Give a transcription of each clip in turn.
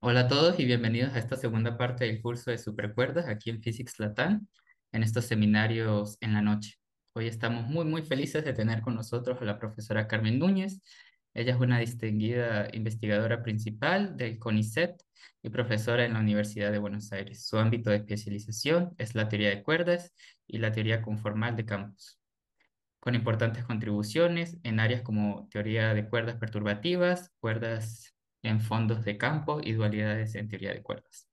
Hola a todos y bienvenidos a esta segunda parte del curso de Supercuerdas aquí en Physics Latam, en estos seminarios en la noche. Hoy estamos muy felices de tener con nosotros a la profesora Carmen Núñez. Ella es una distinguida investigadora principal del CONICET y profesora en la Universidad de Buenos Aires. Su ámbito de especialización es la teoría de cuerdas y la teoría conformal de campos, con importantes contribuciones en áreas como teoría de cuerdas perturbativas, cuerdas en fondos de campo y dualidades en teoría de cuerdas.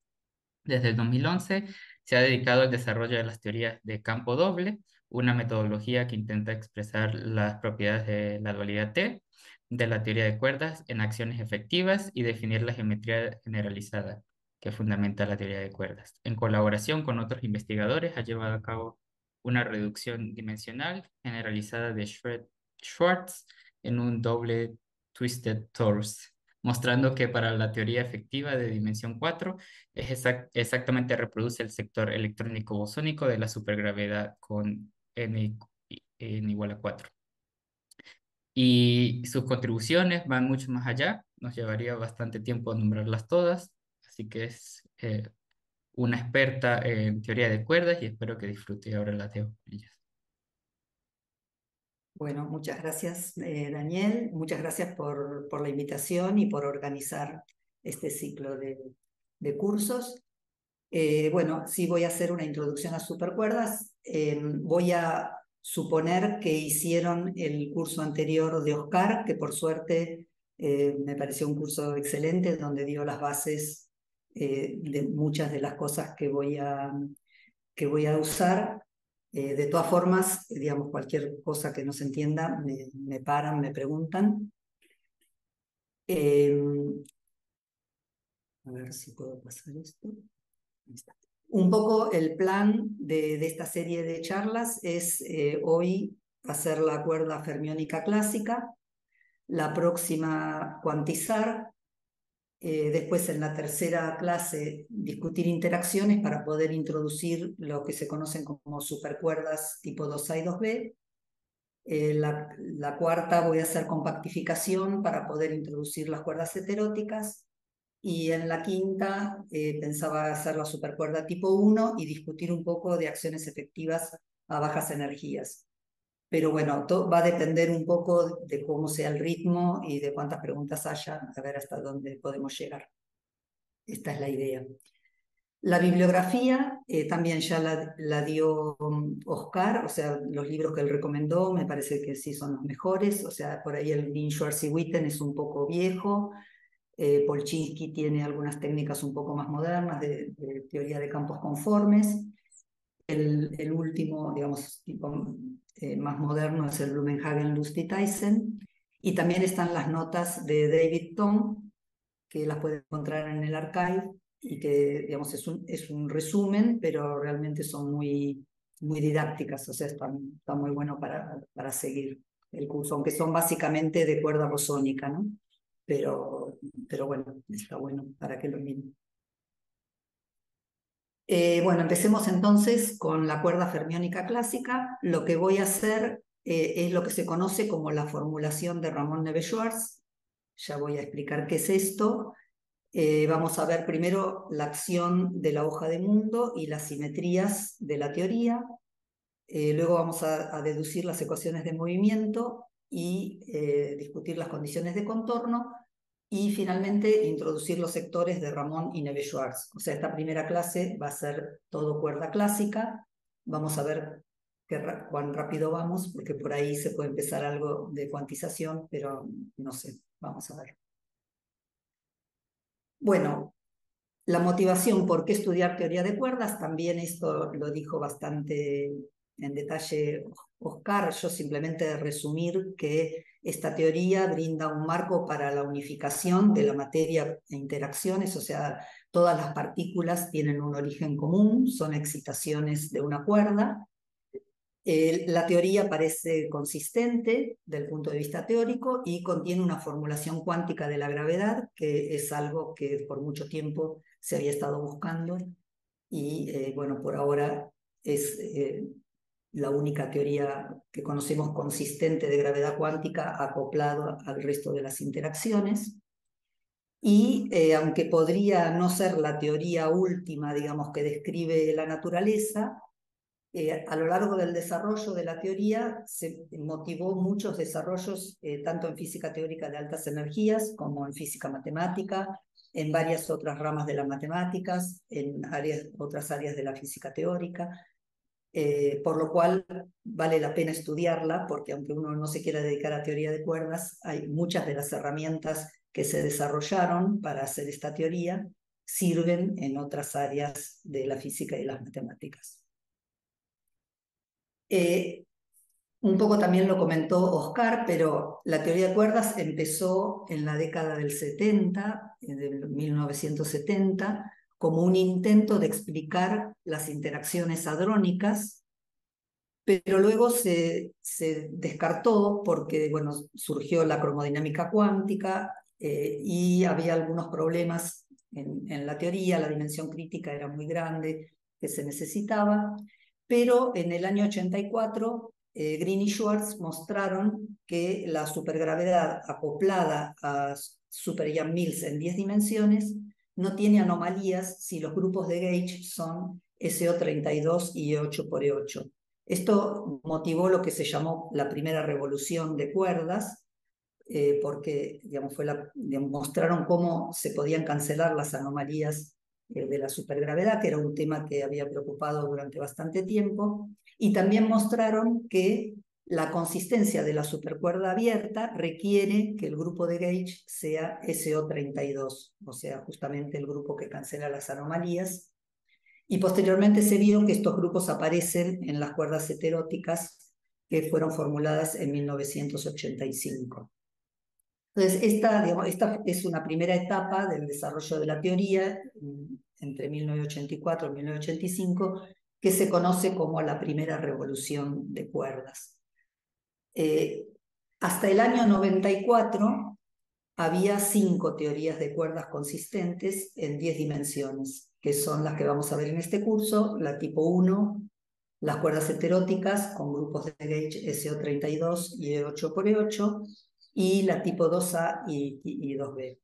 Desde el 2011 se ha dedicado al desarrollo de las teorías de campo doble, una metodología que intenta expresar las propiedades de la dualidad T de la teoría de cuerdas en acciones efectivas y definir la geometría generalizada que fundamenta la teoría de cuerdas. En colaboración con otros investigadores, ha llevado a cabo una reducción dimensional generalizada de Schwartz en un doble twisted torus, mostrando que para la teoría efectiva de dimensión 4 exactamente reproduce el sector electrónico bosónico de la supergravedad con n igual a 4. Y sus contribuciones van mucho más allá, nos llevaría bastante tiempo nombrarlas todas, así que es una experta en teoría de cuerdas y espero que disfrute. Ahora la dejo con ellas. Bueno, muchas gracias, Daniel. Muchas gracias por la invitación y por organizar este ciclo de cursos. Bueno, sí voy a hacer una introducción a supercuerdas. Voy a suponer que hicieron el curso anterior de Oscar, que por suerte me pareció un curso excelente, donde dio las bases de muchas de las cosas que voy a usar. De todas formas, digamos, cualquier cosa que no se entienda, me paran, me preguntan. Eh, a ver si puedo pasar esto. Ahí está. Un poco el plan de esta serie de charlas es hoy hacer la cuerda fermiónica clásica, la próxima cuantizar, después en la tercera clase discutir interacciones para poder introducir lo que se conocen como supercuerdas tipo 2A y 2B. La cuarta voy a hacer compactificación para poder introducir las cuerdas heteróticas. Y en la quinta pensaba hacer la supercuerda tipo 1 y discutir un poco de acciones efectivas a bajas energías. Pero bueno, va a depender un poco de cómo sea el ritmo y de cuántas preguntas haya, a ver hasta dónde podemos llegar. Esta es la idea. La bibliografía también ya la dio Oscar, o sea, los libros que él recomendó me parece que sí son los mejores, o sea, por ahí el Lin Schwarz-Witten es un poco viejo, Polchinski tiene algunas técnicas un poco más modernas de teoría de campos conformes, el último, digamos, tipo, más moderno es el Blumenhagen-Lust-Tyson, y también están las notas de David Tong, que las puede encontrar en el archive y que, digamos, es un resumen, pero realmente son muy didácticas, o sea, está muy bueno para seguir el curso, aunque son básicamente de cuerda bosónica, ¿no? Pero bueno, está bueno para que lo miren. Bueno, empecemos entonces con la cuerda fermiónica clásica. Lo que voy a hacer es lo que se conoce como la formulación de Ramón Neves-Schwarz. Ya voy a explicar qué es esto. Vamos a ver primero la acción de la hoja de mundo y las simetrías de la teoría. Luego vamos a deducir las ecuaciones de movimiento y discutir las condiciones de contorno. Y finalmente introducir los sectores de Ramón y Neves-Schwarz. O sea, esta primera clase va a ser todo cuerda clásica. Vamos a ver cuán rápido vamos, porque por ahí se puede empezar algo de cuantización, pero no sé, vamos a ver. Bueno, la motivación por qué estudiar teoría de cuerdas, también esto lo dijo bastante en detalle Oscar. Yo simplemente resumir que esta teoría brinda un marco para la unificación de la materia e interacciones, o sea, todas las partículas tienen un origen común, son excitaciones de una cuerda. La teoría parece consistente del punto de vista teórico y contiene una formulación cuántica de la gravedad, que es algo que por mucho tiempo se había estado buscando y bueno, por ahora es la única teoría que conocemos consistente de gravedad cuántica acoplado al resto de las interacciones. Y aunque podría no ser la teoría última, digamos, que describe la naturaleza, a lo largo del desarrollo de la teoría se motivó muchos desarrollos, tanto en física teórica de altas energías como en física matemática, en varias otras ramas de las matemáticas, en otras áreas de la física teórica, por lo cual vale la pena estudiarla, porque aunque uno no se quiera dedicar a teoría de cuerdas, hay muchas de las herramientas que se desarrollaron para hacer esta teoría sirven en otras áreas de la física y las matemáticas. Un poco también lo comentó Oscar, pero la teoría de cuerdas empezó en la década del 70, de 1970, como un intento de explicar las interacciones hadrónicas, pero luego se descartó porque, bueno, surgió la cromodinámica cuántica y había algunos problemas en la teoría, la dimensión crítica era muy grande que se necesitaba, pero en el año 84 Green y Schwartz mostraron que la supergravedad acoplada a Super Young Mills en 10 dimensiones no tiene anomalías si los grupos de gauge son SO32 y E8 por E8. Esto motivó lo que se llamó la primera revolución de cuerdas, porque digamos, mostraron cómo se podían cancelar las anomalías de la supergravedad, que era un tema que había preocupado durante bastante tiempo, y también mostraron que la consistencia de la supercuerda abierta requiere que el grupo de gauge sea SO32, o sea, justamente el grupo que cancela las anomalías, y posteriormente se vio que estos grupos aparecen en las cuerdas heteróticas que fueron formuladas en 1985. Entonces, esta es una primera etapa del desarrollo de la teoría entre 1984 y 1985, que se conoce como la primera revolución de cuerdas. Hasta el año 94 había 5 teorías de cuerdas consistentes en 10 dimensiones, que son las que vamos a ver en este curso: la tipo 1, las cuerdas heteróticas con grupos de gauge SO32 y E8 por E8, y la tipo 2A y 2B.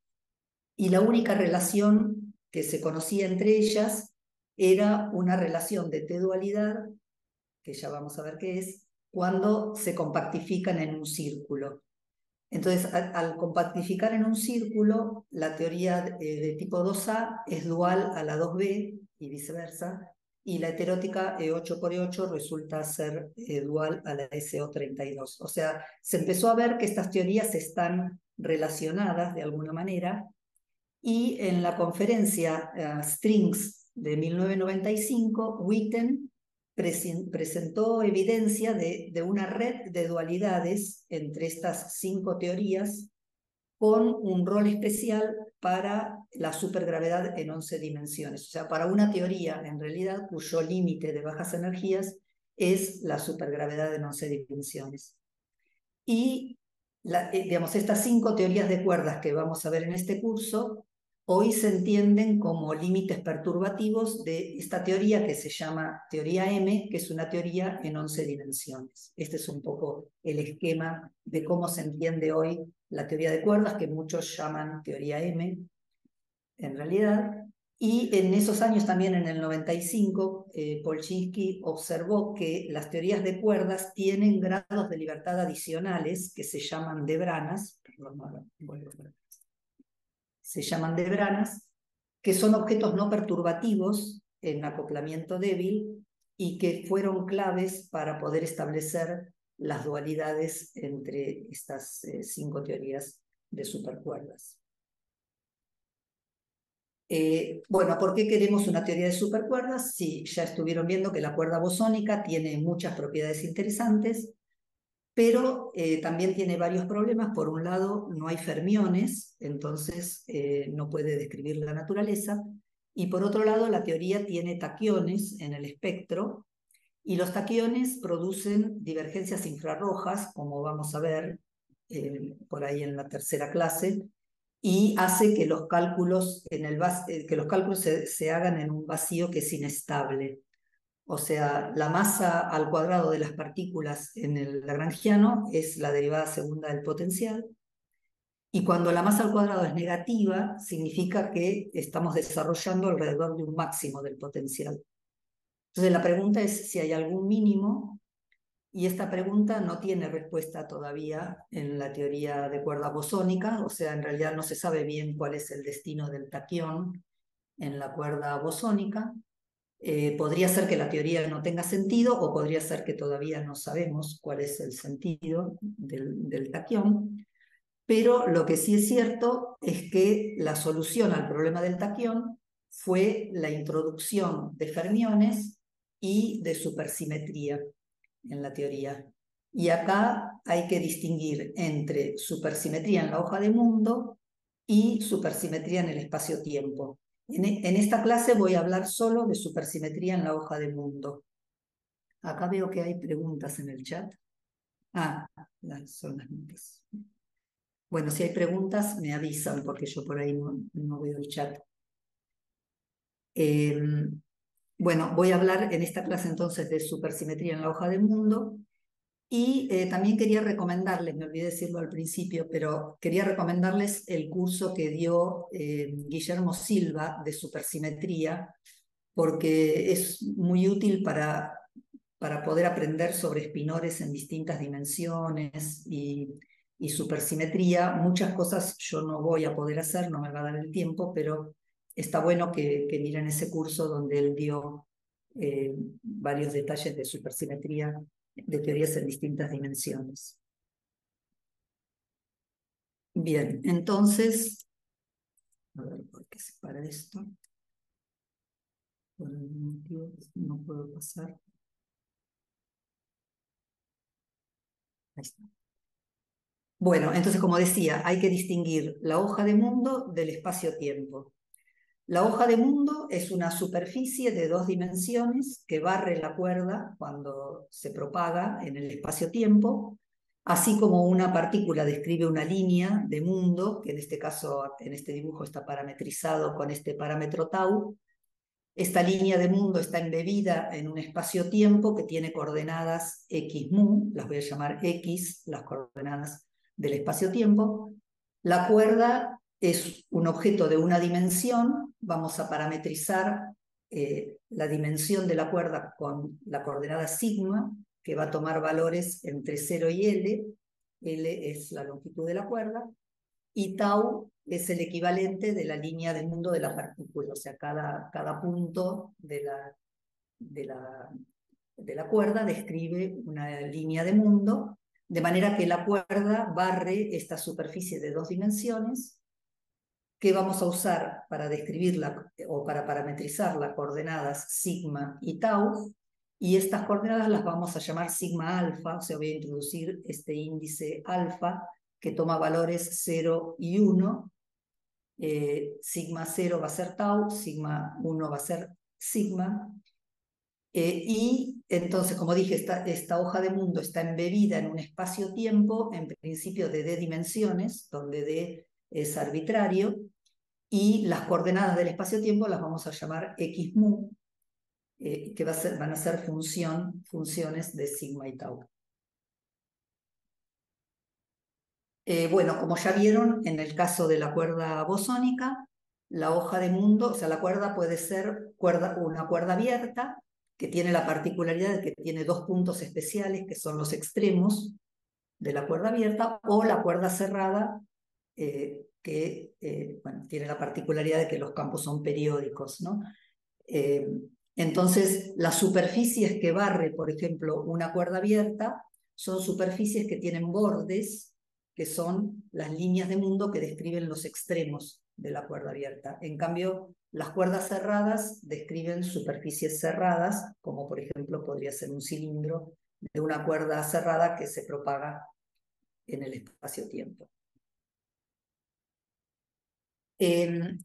Y la única relación que se conocía entre ellas era una relación de T-dualidad, que ya vamos a ver qué es, cuando se compactifican en un círculo. Entonces, al compactificar en un círculo, la teoría de tipo 2A es dual a la 2B y viceversa, y la heterótica E8 por E8 resulta ser dual a la SO32. O sea, se empezó a ver que estas teorías están relacionadas de alguna manera, y en la conferencia Strings de 1995, Witten presentó evidencia de una red de dualidades entre estas 5 teorías, con un rol especial para la supergravedad en 11 dimensiones. O sea, para una teoría, en realidad, cuyo límite de bajas energías es la supergravedad en 11 dimensiones. Y digamos, estas 5 teorías de cuerdas que vamos a ver en este curso hoy se entienden como límites perturbativos de esta teoría que se llama teoría M, que es una teoría en 11 dimensiones. Este es un poco el esquema de cómo se entiende hoy la teoría de cuerdas, que muchos llaman teoría M, en realidad. Y en esos años, también en el 95, Polchinski observó que las teorías de cuerdas tienen grados de libertad adicionales que se llaman debranas, se llaman debranas, que son objetos no perturbativos en acoplamiento débil y que fueron claves para poder establecer las dualidades entre estas 5 teorías de supercuerdas. Bueno, ¿por qué queremos una teoría de supercuerdas? Si ya estuvieron viendo que la cuerda bosónica tiene muchas propiedades interesantes, pero también tiene varios problemas. Por un lado, no hay fermiones, entonces no puede describir la naturaleza. Y por otro lado, la teoría tiene taquiones en el espectro, y los taquiones producen divergencias infrarrojas, como vamos a ver por ahí en la tercera clase, y hace que los cálculos, se hagan en un vacío que es inestable. O sea, la masa al cuadrado de las partículas en el lagrangiano es la derivada segunda del potencial, Y cuando la masa al cuadrado es negativa, significa que estamos desarrollando alrededor de un máximo del potencial. Entonces la pregunta es si hay algún mínimo, y esta pregunta no tiene respuesta todavía en la teoría de cuerda bosónica, o sea, en realidad no se sabe bien cuál es el destino del taquión en la cuerda bosónica. Podría ser que la teoría no tenga sentido, o podría ser que todavía no sabemos cuál es el sentido del taquión. Pero lo que sí es cierto es que la solución al problema del taquión fue la introducción de fermiones y de supersimetría en la teoría. Y acá hay que distinguir entre supersimetría en la hoja de mundo y supersimetría en el espacio-tiempo. En esta clase voy a hablar solo de supersimetría en la hoja de mundo. Acá veo que hay preguntas en el chat. Ah, son las notas. Bueno, si hay preguntas, me avisan, porque yo por ahí no veo el chat. Bueno, voy a hablar en esta clase entonces de supersimetría en la hoja de mundo. Y también quería recomendarles, me olvidé decirlo al principio, pero quería recomendarles el curso que dio Guillermo Silva de supersimetría, porque es muy útil para poder aprender sobre espinores en distintas dimensiones y supersimetría. Muchas cosas yo no voy a poder hacer, no me va a dar el tiempo, pero está bueno que miren ese curso donde él dio varios detalles de supersimetría, de teorías en distintas dimensiones. Bien, entonces, a ver por qué se para esto. Por algún motivo no puedo pasar. Ahí está. Bueno, entonces, como decía, hay que distinguir la hoja de mundo del espacio-tiempo. La hoja de mundo es una superficie de 2 dimensiones que barre la cuerda cuando se propaga en el espacio-tiempo, así como una partícula describe una línea de mundo, que en este caso, en este dibujo está parametrizado con este parámetro tau. Esta línea de mundo está embebida en un espacio-tiempo que tiene coordenadas x mu, las voy a llamar x, las coordenadas del espacio-tiempo. La cuerda es un objeto de una dimensión, vamos a parametrizar la dimensión de la cuerda con la coordenada sigma, que va a tomar valores entre 0 y L es la longitud de la cuerda, y tau es el equivalente de la línea de mundo de la partícula, o sea, cada punto de la cuerda describe una línea de mundo, de manera que la cuerda barre esta superficie de 2 dimensiones, que vamos a usar para describirla o para parametrizar las coordenadas sigma y tau, y estas coordenadas las vamos a llamar sigma alfa, o sea, voy a introducir este índice alfa que toma valores 0 y 1. Sigma 0 va a ser tau, sigma 1 va a ser sigma. Y entonces, como dije, esta hoja de mundo está embebida en un espacio-tiempo, en principio de d dimensiones, donde d es arbitrario, y las coordenadas del espacio-tiempo las vamos a llamar x mu, que van a ser funciones de sigma y tau. Bueno, como ya vieron, en el caso de la cuerda bosónica, la hoja de mundo, o sea, la cuerda puede ser una cuerda abierta, que tiene la particularidad de que tiene 2 puntos especiales, que son los extremos de la cuerda abierta, o la cuerda cerrada, que bueno, tiene la particularidad de que los campos son periódicos, ¿no? Entonces, las superficies que barre, por ejemplo, una cuerda abierta, son superficies que tienen bordes, que son las líneas de mundo que describen los extremos de la cuerda abierta. En cambio, las cuerdas cerradas describen superficies cerradas, como por ejemplo podría ser un cilindro de una cuerda cerrada que se propaga en el espacio-tiempo.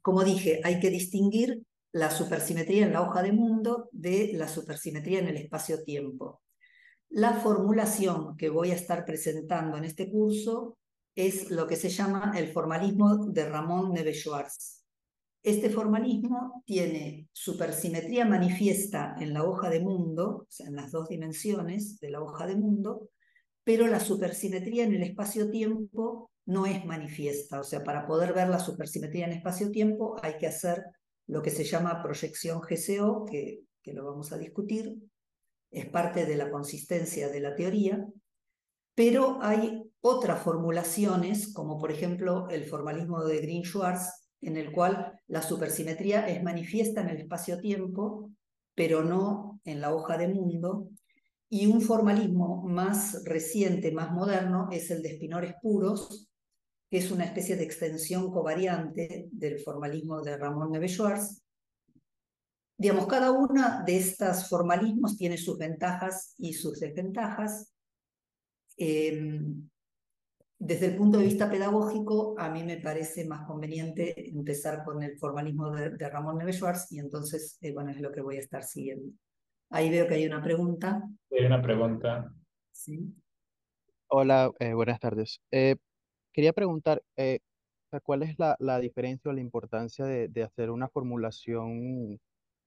Como dije, hay que distinguir la supersimetría en la hoja de mundo de la supersimetría en el espacio-tiempo. La formulación que voy a estar presentando en este curso es lo que se llama el formalismo de Ramón Neves-Schwarz. Este formalismo tiene supersimetría manifiesta en la hoja de mundo, o sea, en las 2 dimensiones de la hoja de mundo, pero la supersimetría en el espacio-tiempo no es manifiesta. O sea, para poder ver la supersimetría en espacio-tiempo hay que hacer lo que se llama proyección GCO, que lo vamos a discutir, es parte de la consistencia de la teoría, pero hay otras formulaciones, como por ejemplo el formalismo de Green-Schwarz, en el cual la supersimetría es manifiesta en el espacio-tiempo, pero no en la hoja de mundo, y un formalismo más reciente, más moderno, es el de espinores puros, que es una especie de extensión covariante del formalismo de Ramón Neve-Schwarz. Digamos, cada una de estos formalismos tiene sus ventajas y sus desventajas. Desde el punto de vista pedagógico, a mí me parece más conveniente empezar con el formalismo de Ramón Neve-Schwarz, y entonces, bueno, es lo que voy a estar siguiendo. Ahí veo que hay una pregunta. Hay una pregunta. ¿Sí? Hola, buenas tardes. Quería preguntar, o sea, ¿cuál es la diferencia o la importancia de hacer una formulación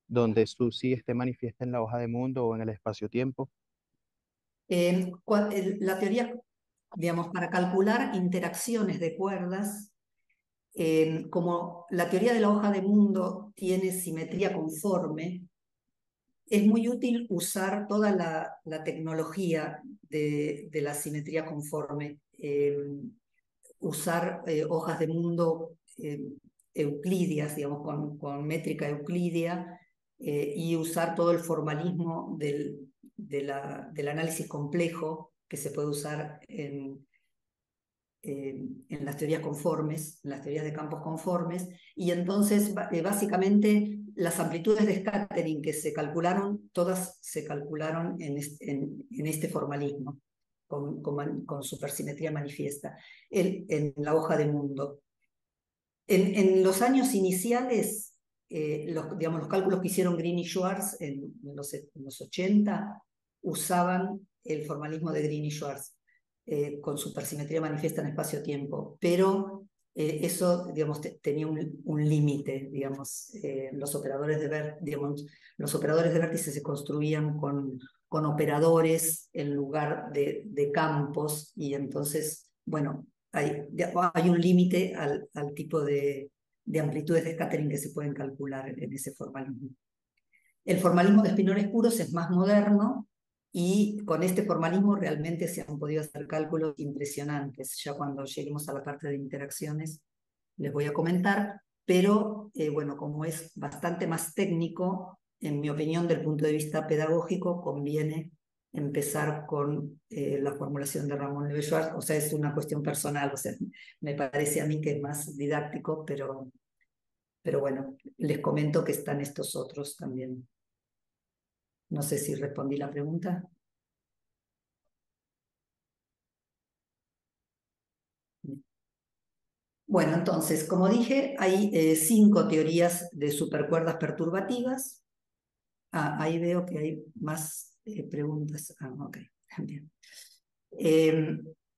donde Susi esté manifiesta en la hoja de mundo o en el espacio-tiempo? La teoría, digamos, para calcular interacciones de cuerdas, como la teoría de la hoja de mundo tiene simetría conforme, es muy útil usar toda la tecnología de la simetría conforme, usar hojas de mundo euclidias, digamos, con métrica euclidia, y usar todo el formalismo del análisis complejo que se puede usar en las teorías conformes, en las teorías de campos conformes, y entonces básicamente las amplitudes de scattering que se calcularon, todas se calcularon en este formalismo, con supersimetría manifiesta, en la hoja de mundo. En los años iniciales, digamos, los cálculos que hicieron Green y Schwarz en los 80 usaban el formalismo de Green y Schwarz, con supersimetría manifiesta en espacio-tiempo, pero eso, digamos, tenía un límite, digamos, los operadores de vértice se construían con operadores en lugar de campos, y entonces, bueno, hay un límite al tipo de amplitudes de scattering que se pueden calcular en ese formalismo. El formalismo de espinores puros es más moderno, y con este formalismo realmente se han podido hacer cálculos impresionantes. Ya cuando lleguemos a la parte de interacciones les voy a comentar, pero bueno, como es bastante más técnico, en mi opinión, del punto de vista pedagógico, conviene empezar con la formulación de Ramón Leve-Schwarz. O sea, es una cuestión personal, o sea, me parece a mí que es más didáctico, pero bueno, les comento que están estos otros también. No sé si respondí la pregunta. Bueno, entonces, como dije, hay 5 teorías de supercuerdas perturbativas. Ahí veo que hay más preguntas. Ok, bien.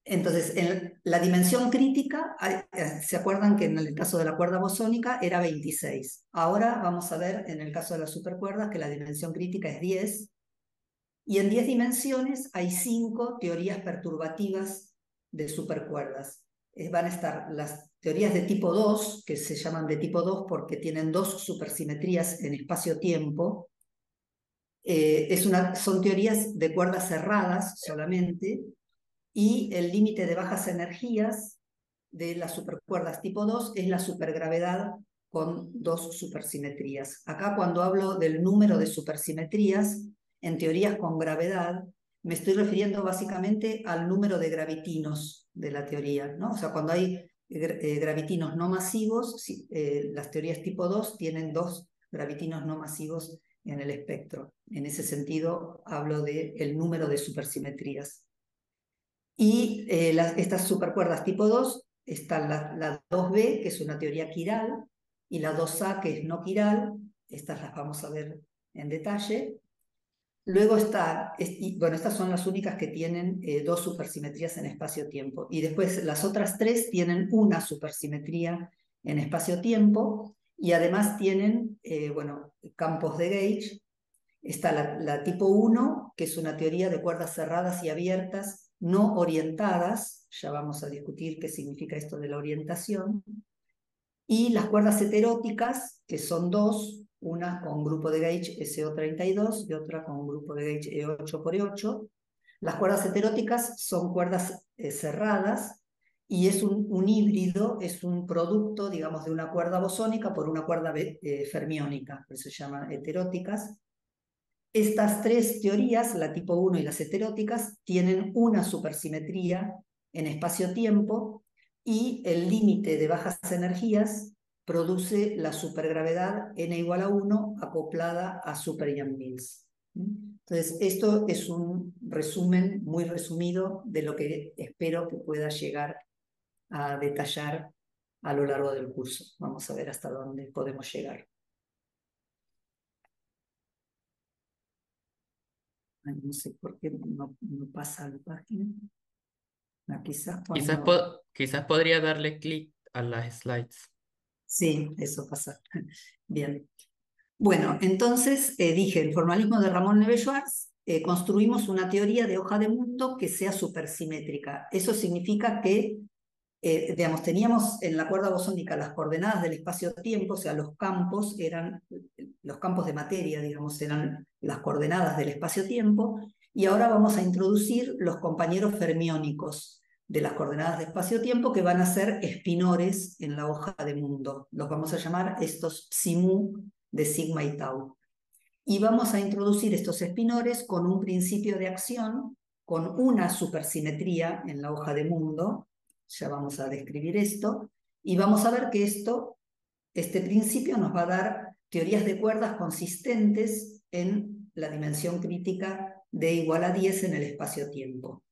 Entonces, en la dimensión crítica, ¿se acuerdan que en el caso de la cuerda bosónica era 26? Ahora vamos a ver en el caso de las supercuerdas que la dimensión crítica es 10. Y en 10 dimensiones hay 5 teorías perturbativas de supercuerdas. Van a estar las teorías de tipo 2, que se llaman de tipo 2 porque tienen 2 supersimetrías en espacio-tiempo. Son teorías de cuerdas cerradas solamente, y el límite de bajas energías de las supercuerdas tipo 2 es la supergravedad con 2 supersimetrías. Acá, cuando hablo del número de supersimetrías en teorías con gravedad, me estoy refiriendo básicamente al número de gravitinos de la teoría, ¿no? O sea, cuando hay gravitinos no masivos, las teorías tipo 2 tienen 2 gravitinos no masivos en el espectro. En ese sentido, hablo del número de supersimetrías. Y estas supercuerdas tipo 2 están la 2B, que es una teoría quiral, y la 2A, que es no quiral. Estas las vamos a ver en detalle. Luego bueno, estas son las únicas que tienen 2 supersimetrías en espacio-tiempo. Y después las otras 3 tienen una supersimetría en espacio-tiempo, y además tienen, bueno, campos de gauge. Está la tipo 1, que es una teoría de cuerdas cerradas y abiertas no orientadas, ya vamos a discutir qué significa esto de la orientación. Y las cuerdas heteróticas, que son dos, una con grupo de gauge SO32 y otra con grupo de gauge E8x8. Las cuerdas heteróticas son cuerdas cerradas y es un híbrido, es un producto, digamos, de una cuerda bosónica por una cuerda fermiónica, por eso se llaman heteróticas. Estas tres teorías, la tipo 1 y las heteróticas, tienen una supersimetría en espacio-tiempo y el límite de bajas energías produce la supergravedad n igual a 1 acoplada a Super Yang-Mills. Entonces, esto es un resumen muy resumido de lo que espero que pueda llegar a detallar a lo largo del curso. Vamos a ver hasta dónde podemos llegar. Ay, no sé por qué no pasa la página. Quizás cuando... Quizás podría darle clic a las slides. Sí, eso pasa. Bien. Bueno, entonces dije, el formalismo de Ramón Neves Schwartz, construimos una teoría de hoja de mundo que sea supersimétrica. Eso significa que, digamos, teníamos en la cuerda bosónica las coordenadas del espacio-tiempo, o sea, los campos de materia, digamos, eran las coordenadas del espacio-tiempo, y ahora vamos a introducir los compañeros fermiónicos de las coordenadas de espacio-tiempo que van a ser espinores en la hoja de mundo. Los vamos a llamar estos psi-mu de sigma y tau. Y vamos a introducir estos espinores con un principio de acción, con una supersimetría en la hoja de mundo. Ya vamos a describir esto. Y vamos a ver que este principio nos va a dar teorías de cuerdas consistentes en la dimensión crítica de igual a 10 en el espacio-tiempo.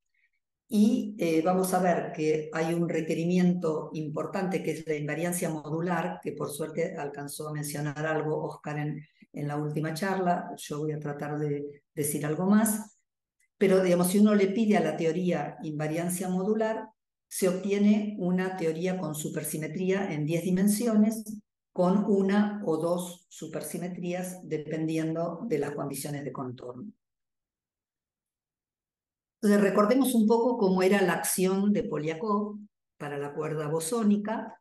Y vamos a ver que hay un requerimiento importante que es la invariancia modular, que por suerte alcanzó a mencionar algo Oscar en la última charla. Yo voy a tratar de decir algo más. Pero digamos, si uno le pide a la teoría invariancia modular, se obtiene una teoría con supersimetría en 10 dimensiones, con una o dos supersimetrías dependiendo de las condiciones de contorno. Entonces, recordemos un poco cómo era la acción de Polyakov para la cuerda bosónica.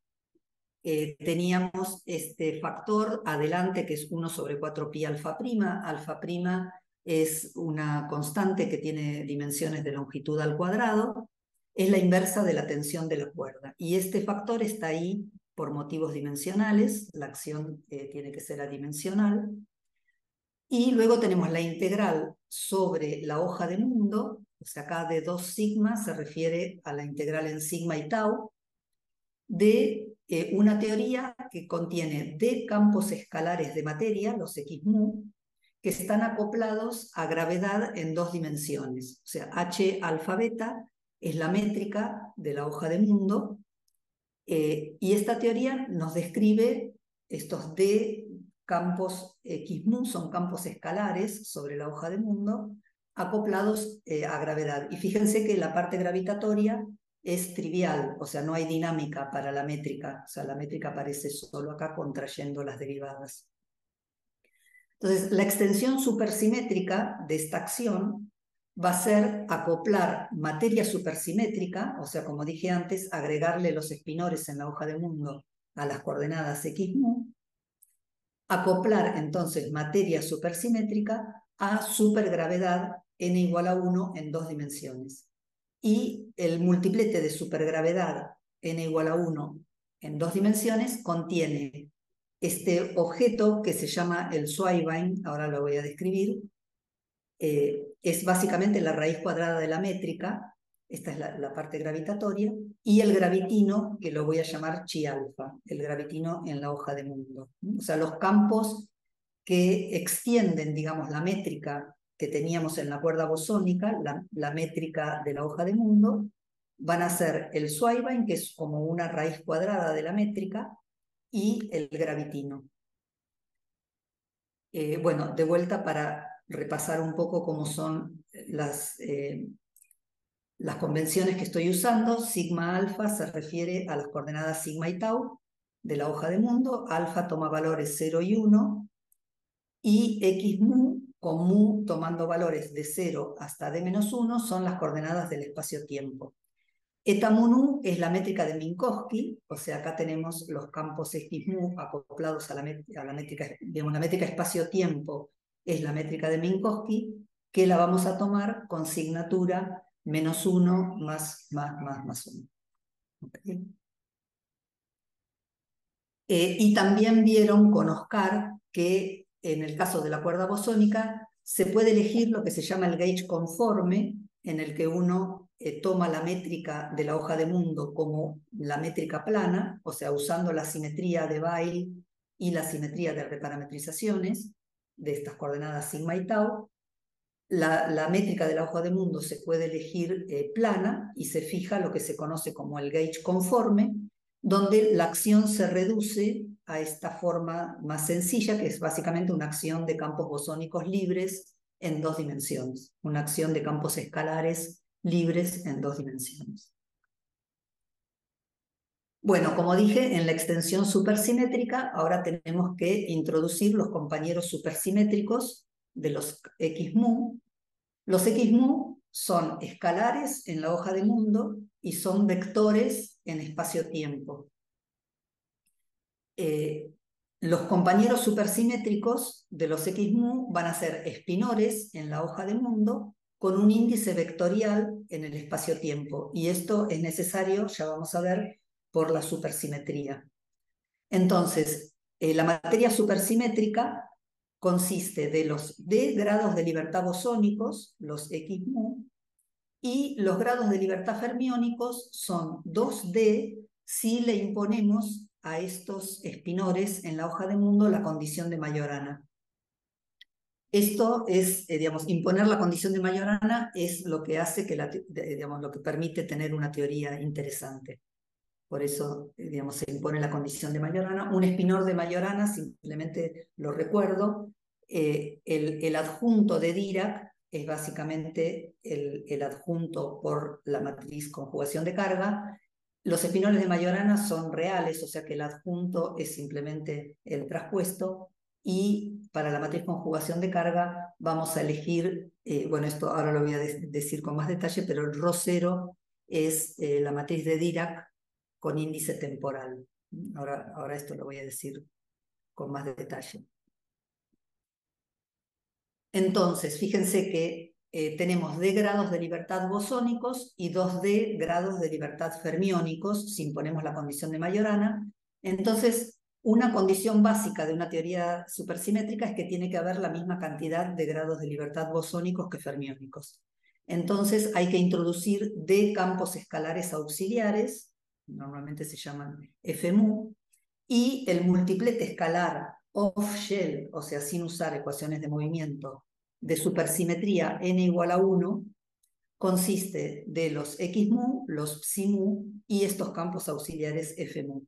Teníamos este factor adelante que es 1 sobre 4pi alfa prima. Alfa prima es una constante que tiene dimensiones de longitud al cuadrado. Es la inversa de la tensión de la cuerda. Y este factor está ahí por motivos dimensionales. La acción tiene que ser adimensional. Y luego tenemos la integral sobre la hoja de mundo. O sea, acá de 2 sigma se refiere a la integral en sigma y tau de una teoría que contiene d campos escalares de materia, los x-mu, que están acoplados a gravedad en 2 dimensiones. O sea, h alfa beta es la métrica de la hoja de mundo, y esta teoría nos describe estos d campos x-mu, son campos escalares sobre la hoja de mundo, acoplados a gravedad. Y fíjense que la parte gravitatoria es trivial, o sea, no hay dinámica para la métrica, o sea, la métrica aparece solo acá contrayendo las derivadas. Entonces, la extensión supersimétrica de esta acción va a ser acoplar materia supersimétrica, o sea, como dije antes, agregarle los espinores en la hoja de mundo a las coordenadas x-mu, acoplar entonces materia supersimétrica a supergravedad n igual a 1 en 2 dimensiones. Y el multiplete de supergravedad n igual a 1 en 2 dimensiones contiene este objeto que se llama el Zweibein, ahora lo voy a describir. Es básicamente la raíz cuadrada de la métrica, esta es la parte gravitatoria, y el gravitino, que lo voy a llamar chi alfa, el gravitino en la hoja de mundo. O sea, los campos que extienden, digamos, la métrica que teníamos en la cuerda bosónica, la métrica de la hoja de mundo, van a ser el Zweibein, que es como una raíz cuadrada de la métrica, y el gravitino. Bueno, de vuelta para repasar un poco cómo son las convenciones que estoy usando. Sigma alfa se refiere a las coordenadas sigma y tau de la hoja de mundo. Alfa toma valores 0 y 1. Y x mu, con mu tomando valores de 0 hasta d-1, son las coordenadas del espacio-tiempo. Eta mu nu es la métrica de Minkowski, o sea, acá tenemos los campos X mu acoplados a la métrica, digamos, la métrica espacio-tiempo es la métrica de Minkowski, que la vamos a tomar con signatura -1 más 1. ¿Okay? Y también vieron con Oscar que en el caso de la cuerda bosónica se puede elegir lo que se llama el gauge conforme, en el que uno toma la métrica de la hoja de mundo como la métrica plana, o sea, usando la simetría de Weyl y la simetría de reparametrizaciones de estas coordenadas sigma y tau. La métrica de la hoja de mundo se puede elegir plana y se fija lo que se conoce como el gauge conforme, donde la acción se reduce a esta forma más sencilla, que es básicamente una acción de campos bosónicos libres en 2 dimensiones, una acción de campos escalares libres en 2 dimensiones. Bueno, como dije, en la extensión supersimétrica ahora tenemos que introducir los compañeros supersimétricos de los X mu. Los X mu son escalares en la hoja de mundo y son vectores en espacio-tiempo. Los compañeros supersimétricos de los X mu van a ser espinores en la hoja de mundo con un índice vectorial en el espacio-tiempo. Y esto es necesario, ya vamos a ver, por la supersimetría. Entonces, la materia supersimétrica consiste de los D grados de libertad bosónicos, los X mu, y los grados de libertad fermiónicos son 2D si le imponemos a estos espinores en la hoja de mundo la condición de Majorana. Esto es, digamos, imponer la condición de Majorana es lo que hace que, digamos, lo que permite tener una teoría interesante. Por eso, digamos, se impone la condición de Majorana. Un espinor de Majorana, simplemente lo recuerdo, el adjunto de Dirac es básicamente el adjunto por la matriz conjugación de carga. Los espinores de Majorana son reales, o sea que el adjunto es simplemente el traspuesto, y para la matriz conjugación de carga vamos a elegir, bueno, esto ahora lo voy a decir con más detalle, pero el ρ0 es la matriz de Dirac con índice temporal. Ahora esto lo voy a decir con más detalle. Entonces, fíjense que tenemos D grados de libertad bosónicos y 2D grados de libertad fermiónicos, si imponemos la condición de Majorana. Entonces, una condición básica de una teoría supersimétrica es que tiene que haber la misma cantidad de grados de libertad bosónicos que fermiónicos. Entonces, hay que introducir D campos escalares auxiliares, normalmente se llaman FMU, y el multiplete escalar off-shell, o sea, sin usar ecuaciones de movimiento, de supersimetría n igual a 1, consiste de los X mu, los psi mu y estos campos auxiliares F mu.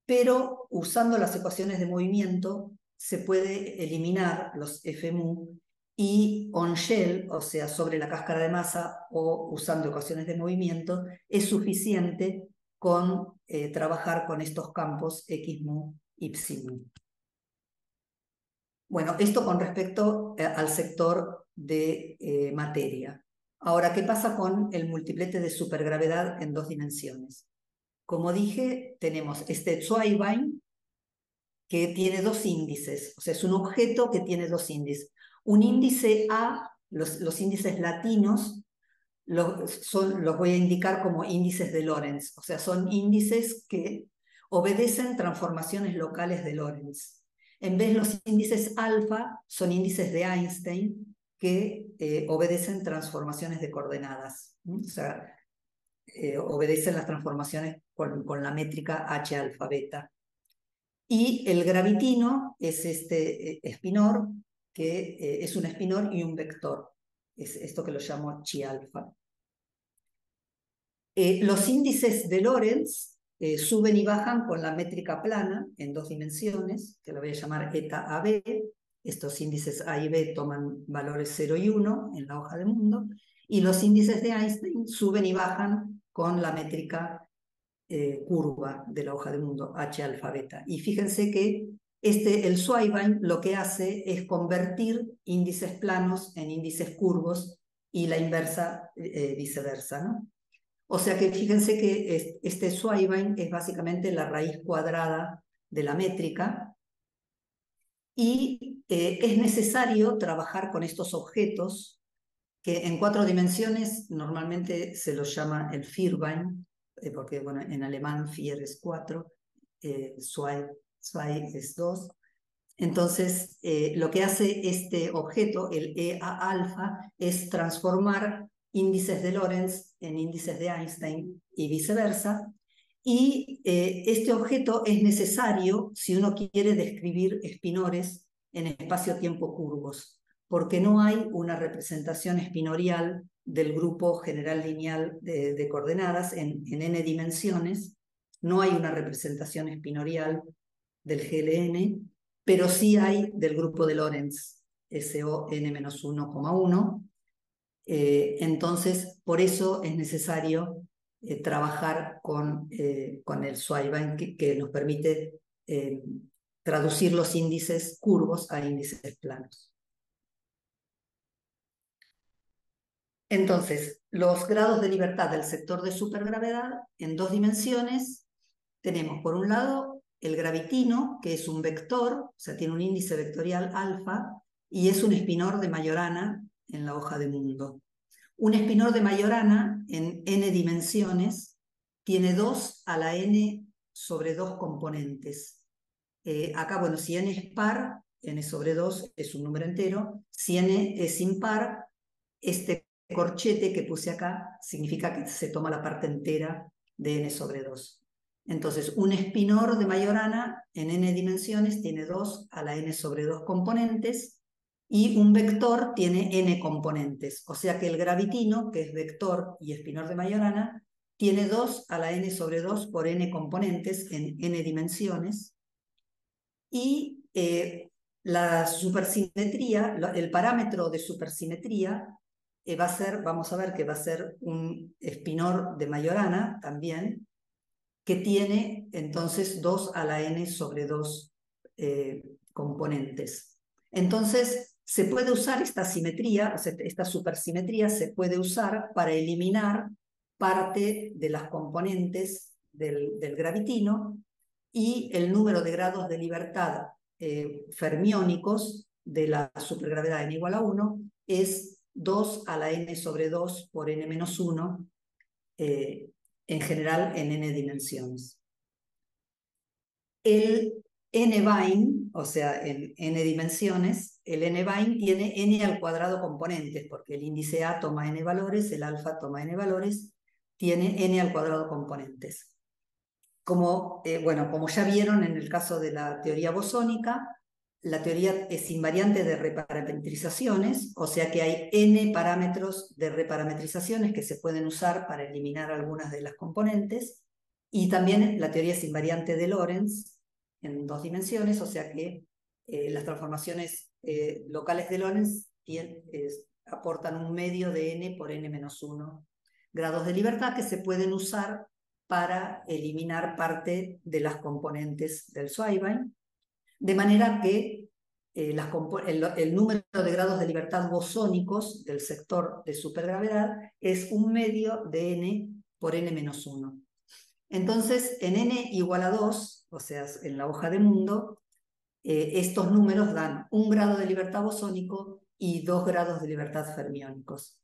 Pero usando las ecuaciones de movimiento se puede eliminar los F mu y on-shell, o sea, sobre la cáscara de masa o usando ecuaciones de movimiento, es suficiente con trabajar con estos campos X mu y psi mu. Bueno, esto con respecto al sector de materia. Ahora, ¿qué pasa con el multiplete de supergravedad en 2 dimensiones? Como dije, tenemos este Zweibein que tiene 2 índices, o sea, es un objeto que tiene 2 índices. Un índice A, los índices latinos, los voy a indicar como índices de Lorentz, o sea, son índices que obedecen transformaciones locales de Lorentz. En vez de los índices alfa, son índices de Einstein que obedecen transformaciones de coordenadas. O sea, obedecen las transformaciones con la métrica H alfa beta. Y el gravitino es este espinor, que es un espinor y un vector. Es esto que lo llamo chi alfa. Los índices de Lorentz suben y bajan con la métrica plana en 2 dimensiones, que la voy a llamar eta AB. Estos índices A y B toman valores 0 y 1 en la hoja de mundo, y los índices de Einstein suben y bajan con la métrica curva de la hoja de mundo, H alfa beta. Y fíjense que el Zweibein lo que hace es convertir índices planos en índices curvos y la inversa viceversa, ¿no? O sea que fíjense que este Zweibein es básicamente la raíz cuadrada de la métrica, y es necesario trabajar con estos objetos que en 4 dimensiones normalmente se los llama el Vierbein, porque bueno, en alemán Vier es 4, Zwei es 2. Entonces, lo que hace este objeto, el EA alfa, es transformar índices de Lorentz en índices de Einstein y viceversa. Y este objeto es necesario si uno quiere describir espinores en espacio-tiempo curvos, porque no hay una representación espinorial del grupo general lineal de coordenadas en n dimensiones. No hay una representación espinorial del GLN, pero sí hay del grupo de Lorentz, SON-1,1. Entonces, por eso es necesario trabajar con el Zweibein, que nos permite traducir los índices curvos a índices planos. Entonces, los grados de libertad del sector de supergravedad en 2 dimensiones tenemos, por un lado, el gravitino, que es un vector, o sea, tiene un índice vectorial alfa, y es un espinor de Majorana en la hoja de mundo. Un espinor de Majorana en n dimensiones tiene 2 a la n sobre 2 componentes. Acá, bueno, si n es par, n sobre 2 es un número entero. Si n es impar, este corchete que puse acá significa que se toma la parte entera de n sobre 2. Entonces, un espinor de Majorana en n dimensiones tiene 2 a la n sobre 2 componentes, y un vector tiene n componentes. O sea que el gravitino, que es vector y espinor de Majorana, tiene 2 a la n sobre 2 por n componentes en n dimensiones. Y la supersimetría, el parámetro de supersimetría va a ser, vamos a ver que va a ser un espinor de Majorana también, que tiene entonces 2 a la n sobre 2 componentes. Entonces, se puede usar esta simetría, o sea, esta supersimetría se puede usar para eliminar parte de las componentes del gravitino, y el número de grados de libertad fermiónicos de la supergravedad n igual a 1 es 2 a la n sobre 2 por n menos 1, en general en n dimensiones. El n-Bein, o sea, en n dimensiones, el n-Bein tiene n al cuadrado componentes, porque el índice A toma n valores, el alfa toma n valores, tiene n al cuadrado componentes. Como ya vieron en el caso de la teoría bosónica, la teoría es invariante de reparametrizaciones, o sea que hay n parámetros de reparametrizaciones que se pueden usar para eliminar algunas de las componentes, y también la teoría es invariante de Lorentz en 2 dimensiones, o sea que las transformaciones locales de Lorentz aportan un medio de n por n menos 1 grados de libertad que se pueden usar para eliminar parte de las componentes del Zweibein, de manera que el número de grados de libertad bosónicos del sector de supergravedad es un medio de n por n menos 1. Entonces, en n igual a 2, o sea, en la hoja de mundo, estos números dan 1 grado de libertad bosónico y 2 grados de libertad fermiónicos.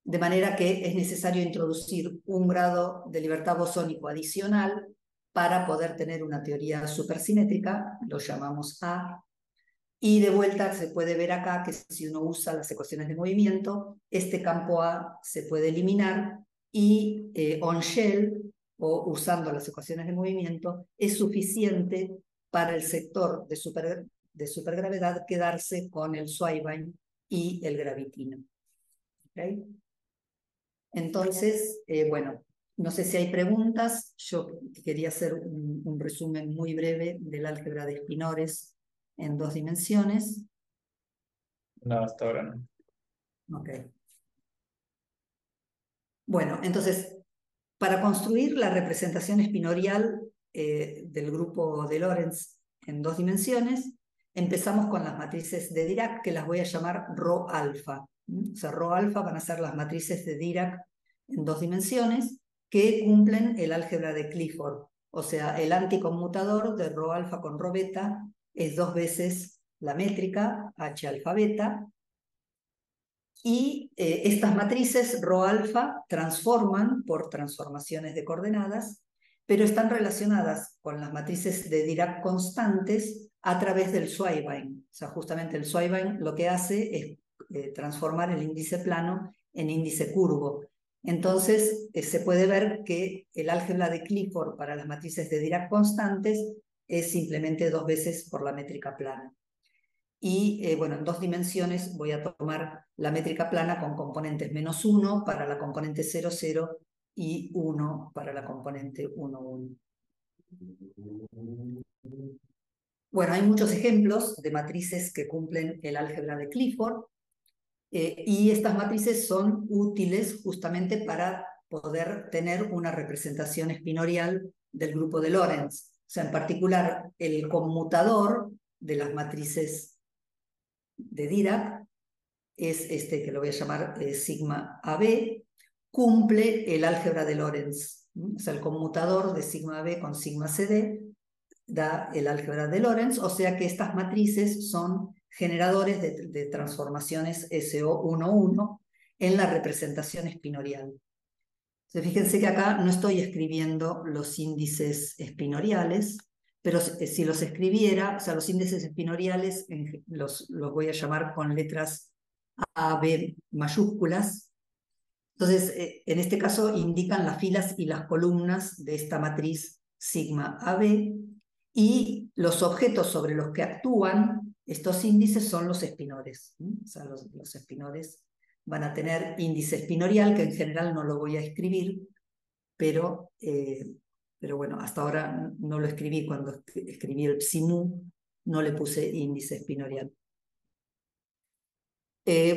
De manera que es necesario introducir 1 grado de libertad bosónico adicional para poder tener una teoría supersimétrica, lo llamamos A. Y de vuelta se puede ver acá que si uno usa las ecuaciones de movimiento, este campo A se puede eliminar, y on shell, o usando las ecuaciones de movimiento, es suficiente para el sector de supergravedad quedarse con el Zweibein y el gravitino. ¿Okay? Entonces, no sé si hay preguntas. Yo quería hacer un resumen muy breve del álgebra de espinores en 2 dimensiones. No, hasta ahora no. Ok. Bueno, entonces, para construir la representación espinorial del grupo de Lorentz en 2 dimensiones, empezamos con las matrices de Dirac, que las voy a llamar ρ alfa. O sea, ρ alfa van a ser las matrices de Dirac en 2 dimensiones. que cumplen el álgebra de Clifford. O sea, el anticonmutador de ρ alfa con ρ beta es 2 veces la métrica H alfa beta. Y estas matrices ρ alfa transforman por transformaciones de coordenadas, pero están relacionadas con las matrices de Dirac constantes a través del Zweibein. O sea, justamente el Zweibein lo que hace es transformar el índice plano en índice curvo. Entonces, se puede ver que el álgebra de Clifford para las matrices de Dirac constantes es simplemente 2 veces por la métrica plana. Y bueno, en 2 dimensiones voy a tomar la métrica plana con componentes -1 para la componente 0, 0 y 1 para la componente 1, 1. Bueno, hay muchos ejemplos de matrices que cumplen el álgebra de Clifford, y estas matrices son útiles justamente para poder tener una representación espinorial del grupo de Lorentz. O sea, en particular, el conmutador de las matrices de Dirac es este que lo voy a llamar sigma AB, cumple el álgebra de Lorentz. O sea, el conmutador de sigma AB con sigma CD da el álgebra de Lorentz, o sea que estas matrices son generadores de transformaciones SO11 en la representación espinorial. Entonces, fíjense que acá no estoy escribiendo los índices espinoriales, pero si los escribiera, o sea, los índices espinoriales los voy a llamar con letras A, B mayúsculas. Entonces, en este caso indican las filas y las columnas de esta matriz sigma AB, y los objetos sobre los que actúan estos índices son los espinores. O sea, los espinores van a tener índice espinorial, que en general no lo voy a escribir, pero bueno, hasta ahora no lo escribí. Cuando escribí el psimu, no le puse índice espinorial.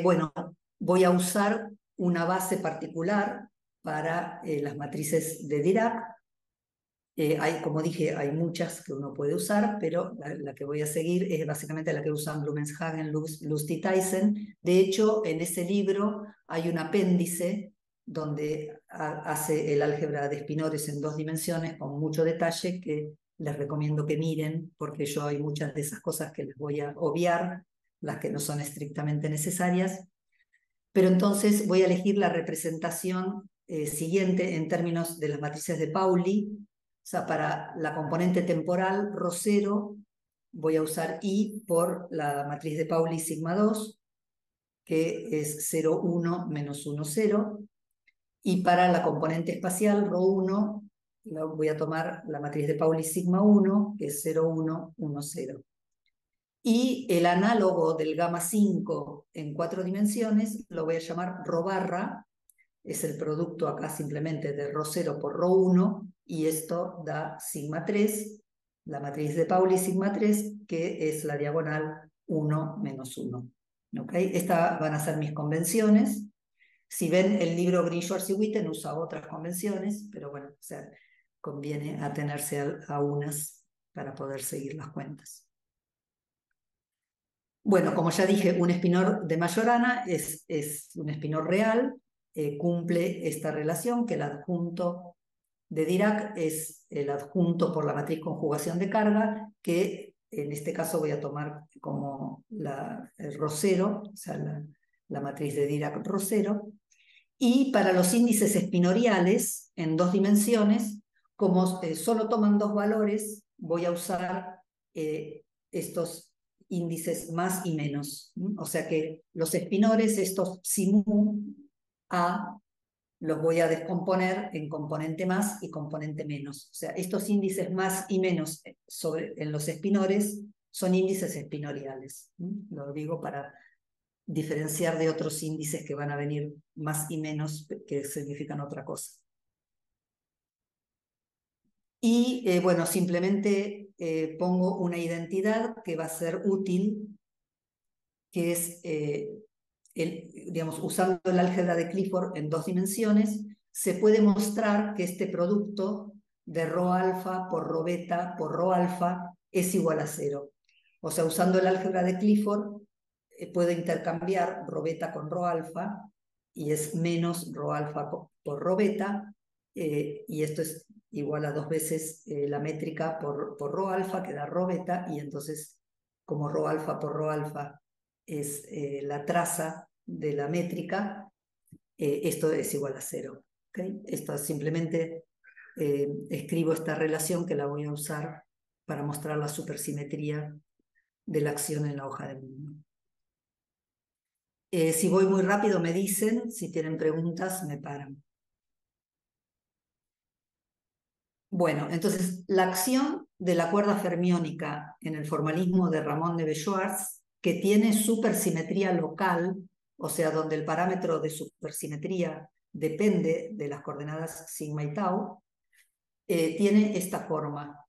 Bueno, voy a usar una base particular para las matrices de Dirac. Como dije, hay muchas que uno puede usar, pero la que voy a seguir es básicamente la que usan Blumenhagen, Lust y Tyson. De hecho, en ese libro hay un apéndice donde hace el álgebra de espinores en 2 dimensiones con mucho detalle, que les recomiendo que miren, porque yo hay muchas de esas cosas que les voy a obviar, las que no son estrictamente necesarias. Pero entonces voy a elegir la representación siguiente en términos de las matrices de Pauli. O sea, para la componente temporal ρ0 voy a usar I por la matriz de Pauli sigma 2, que es 0, 1, menos 1, 0. Y para la componente espacial ρ1 voy a tomar la matriz de Pauli sigma 1, que es 0, 1, 1, 0. Y el análogo del gamma 5 en 4 dimensiones lo voy a llamar ρ barra. Es el producto acá simplemente de ρ0 por ρ1, y esto da sigma 3, la matriz de Pauli sigma 3, que es la diagonal 1 menos 1. ¿Okay? Estas van a ser mis convenciones. Si ven el libro Green, Schwarz y Witten usa otras convenciones, pero bueno, o sea, conviene atenerse a unas para poder seguir las cuentas. Bueno, como ya dije, un espinor de Majorana es un espinor real, cumple esta relación, que el adjunto de Dirac es el adjunto por la matriz conjugación de carga, que en este caso voy a tomar como el ρ0, o sea, la matriz de Dirac ρ0. Y para los índices espinoriales en 2 dimensiones, como solo toman 2 valores, voy a usar estos índices más y menos. O sea que los espinores, estos psimu A, los voy a descomponer en componente más y componente menos. O sea, estos índices más y menos en los espinores son índices espinoriales. Lo digo para diferenciar de otros índices que van a venir más y menos, que significan otra cosa. Y bueno, simplemente pongo una identidad que va a ser útil, que es, digamos, usando el álgebra de Clifford en 2 dimensiones, se puede mostrar que este producto de ρ alfa por ρ beta por ρ alfa es igual a 0. O sea, usando el álgebra de Clifford, puedo intercambiar ρ beta con ρ alfa, y es menos ρ alfa por ρ beta, y esto es igual a 2 veces la métrica por rho alfa, que da rho beta, y entonces como rho alfa por rho alfa es la traza de la métrica, esto es igual a 0. ¿Okay? Esto simplemente escribo esta relación que la voy a usar para mostrar la supersimetría de la acción en la hoja de mundo. Si voy muy rápido me dicen, si tienen preguntas me paran. Bueno, entonces la acción de la cuerda fermiónica en el formalismo de Ramón Neves-Schwarz, que tiene supersimetría local, o sea, donde el parámetro de supersimetría depende de las coordenadas sigma y tau, tiene esta forma.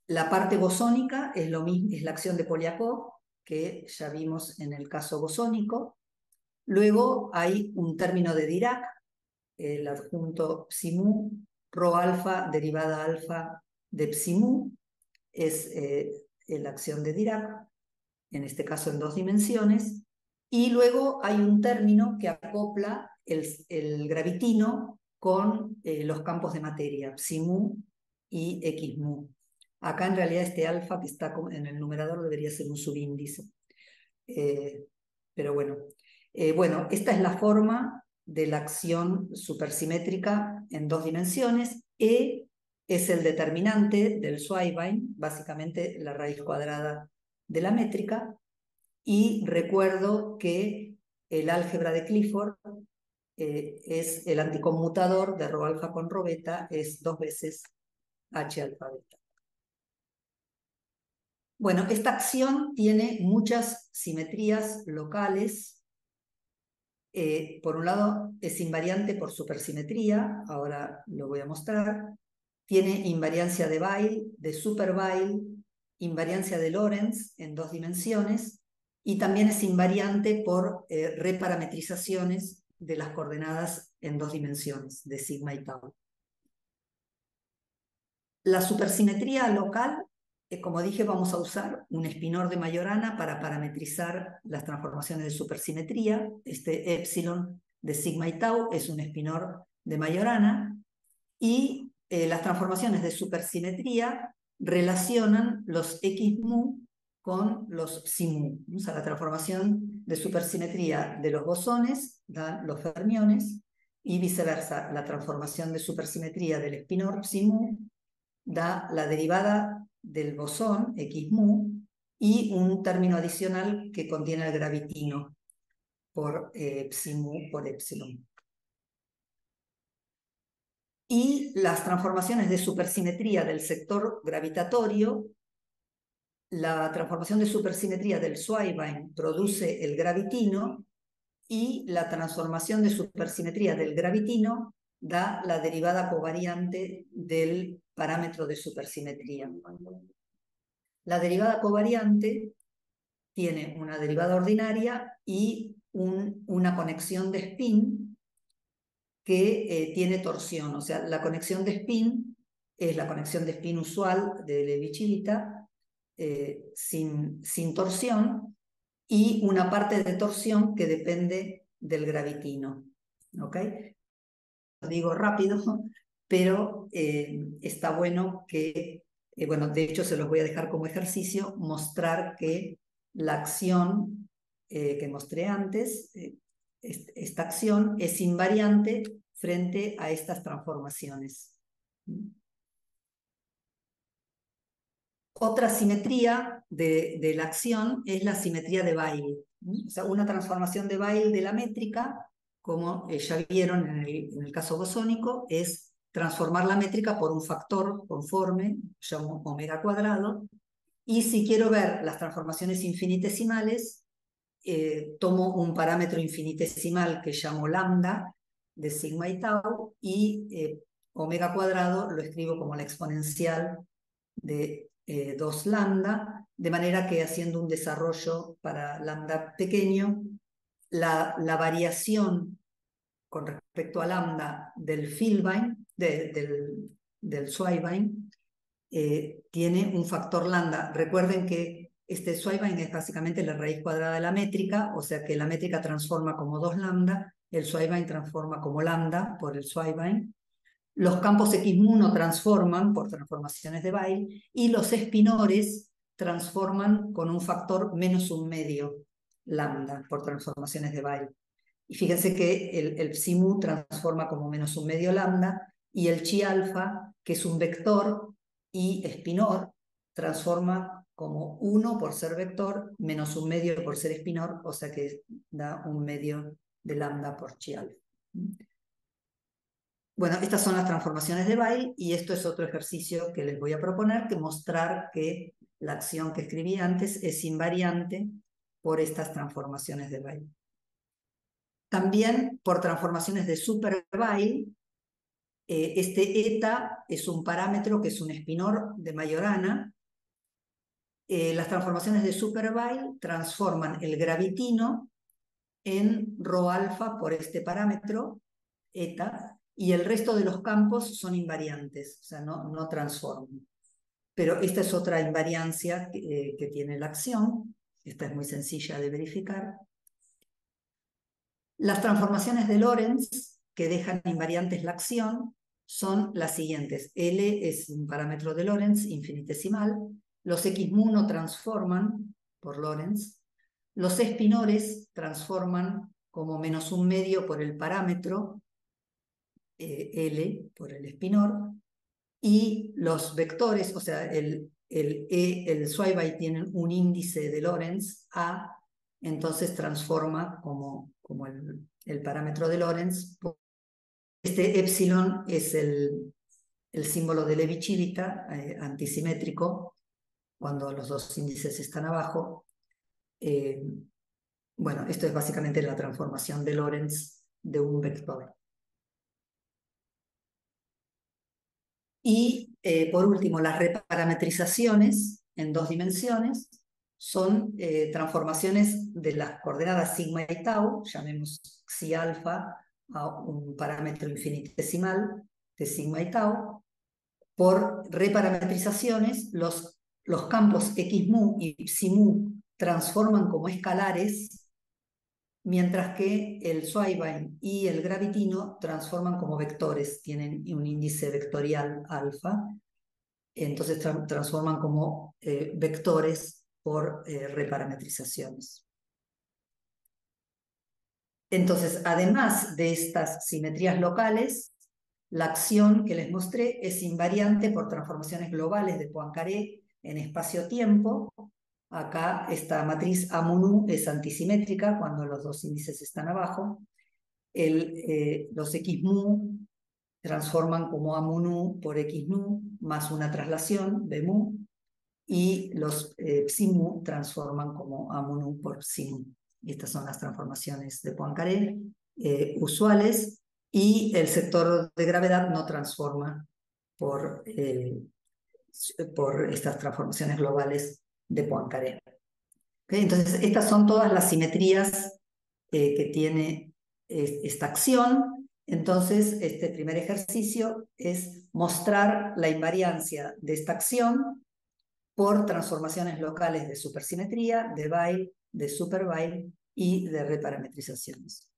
La parte bosónica es lo mismo, es la acción de Polyakov, que ya vimos en el caso bosónico. Luego hay un término de Dirac, el adjunto psi-mu, rho alfa derivada alfa de psi-mu, es la acción de Dirac, en este caso en 2 dimensiones. Y luego hay un término que acopla el gravitino con los campos de materia, psi-mu y x-mu. Acá en realidad este alfa que está en el numerador debería ser un subíndice. Pero bueno. Bueno, esta es la forma de la acción supersimétrica en 2 dimensiones. E es el determinante del Zweibein, básicamente la raíz cuadrada de la métrica. Y recuerdo que el álgebra de Clifford es el anticonmutador de rho alfa con rho beta, es 2 veces h alfa beta. Bueno, esta acción tiene muchas simetrías locales. Por un lado, es invariante por supersimetría, ahora lo voy a mostrar. Tiene invariancia de Weyl, de super-Weyl, invariancia de Lorentz en 2 dimensiones, y también es invariante por reparametrizaciones de las coordenadas en 2 dimensiones, de sigma y tau. La supersimetría local, como dije, vamos a usar un espinor de Majorana para parametrizar las transformaciones de supersimetría. Este epsilon de sigma y tau es un espinor de Majorana, y las transformaciones de supersimetría relacionan los x-mu con los psi-mu. O sea, la transformación de supersimetría de los bosones da los fermiones, y viceversa, la transformación de supersimetría del espinor psi-mu da la derivada del bosón, x-mu, y un término adicional que contiene el gravitino por psi-mu por epsilon. Y las transformaciones de supersimetría del sector gravitatorio, la transformación de supersimetría del Zweibein produce el gravitino, y la transformación de supersimetría del gravitino da la derivada covariante del parámetro de supersimetría. La derivada covariante tiene una derivada ordinaria y una conexión de spin que tiene torsión. O sea, la conexión de spin es la conexión de spin usual de Levi-Civita, sin torsión, y una parte de torsión que depende del gravitino. ¿Ok? Lo digo rápido, pero está bueno que, bueno, de hecho se los voy a dejar como ejercicio, mostrar que la acción que mostré antes, esta acción es invariante frente a estas transformaciones. Otra simetría de la acción es la simetría de Weyl. O sea, una transformación de Weyl de la métrica, como ya vieron en el caso bosónico, es transformar la métrica por un factor conforme, llamo omega cuadrado, y si quiero ver las transformaciones infinitesimales, tomo un parámetro infinitesimal que llamo lambda de sigma y tau, y omega cuadrado lo escribo como la exponencial de 2 lambda, de manera que haciendo un desarrollo para lambda pequeño, la variación con respecto a lambda del Filbein, del Zweibein, tiene un factor lambda. Recuerden que este Zweibein es básicamente la raíz cuadrada de la métrica, o sea que la métrica transforma como 2 lambda, el Swaybain transforma como lambda por el Swaybain. Los campos X-mu no transforman por transformaciones de Weyl y los espinores transforman con un factor -1/2 lambda por transformaciones de Weyl. Y fíjense que el psi-mu transforma como -1/2 lambda y el chi alfa, que es un vector y espinor, transforma como 1 por ser vector, -1/2 por ser espinor, o sea que da 1/2 de lambda por chi alfa. Bueno, estas son las transformaciones de Weyl y esto es otro ejercicio que les voy a proponer, que mostrar que la acción que escribí antes es invariante por estas transformaciones de Weyl. También por transformaciones de super Weyl, este eta es un parámetro que es un espinor de Majorana. Las transformaciones de super Weyl transforman el gravitino en rho alfa por este parámetro, eta, y el resto de los campos son invariantes, o sea, no transforman. Pero esta es otra invariancia que tiene la acción. Esta es muy sencilla de verificar. Las transformaciones de Lorentz que dejan invariantes la acción son las siguientes. L es un parámetro de Lorentz infinitesimal. Los X-mu no transforman por Lorentz. Los espinores transforman como -1/2 por el parámetro L por el espinor. Y los vectores, o sea, el Swaybain tiene un índice de Lorentz A, entonces transforma como el parámetro de Lorentz. Este epsilon es el símbolo de Levi-Civita, antisimétrico, cuando los dos índices están abajo. Bueno, esto es básicamente la transformación de Lorentz de un vector. Y por último, las reparametrizaciones en 2 dimensiones son transformaciones de las coordenadas sigma y tau, llamemos xi alfa a un parámetro infinitesimal de sigma y tau. Por reparametrizaciones, los campos x-mu y psi-mu transforman como escalares, mientras que el Swaybain y el gravitino transforman como vectores, tienen un índice vectorial alfa, entonces transforman como vectores por reparametrizaciones. Entonces, además de estas simetrías locales, la acción que les mostré es invariante por transformaciones globales de Poincaré en espacio-tiempo. Acá esta matriz A mu es antisimétrica cuando los dos índices están abajo. Los X mu transforman como A mu por X nu más una traslación B mu, y los psi mu transforman como A mu por psi mu. Estas son las transformaciones de Poincaré usuales, y el sector de gravedad no transforma por estas transformaciones globales de Poincaré. ¿Okay? Entonces, estas son todas las simetrías que tiene esta acción. Entonces, este primer ejercicio es mostrar la invariancia de esta acción por transformaciones locales de supersimetría, de Weyl, de super Weyl y de reparametrizaciones.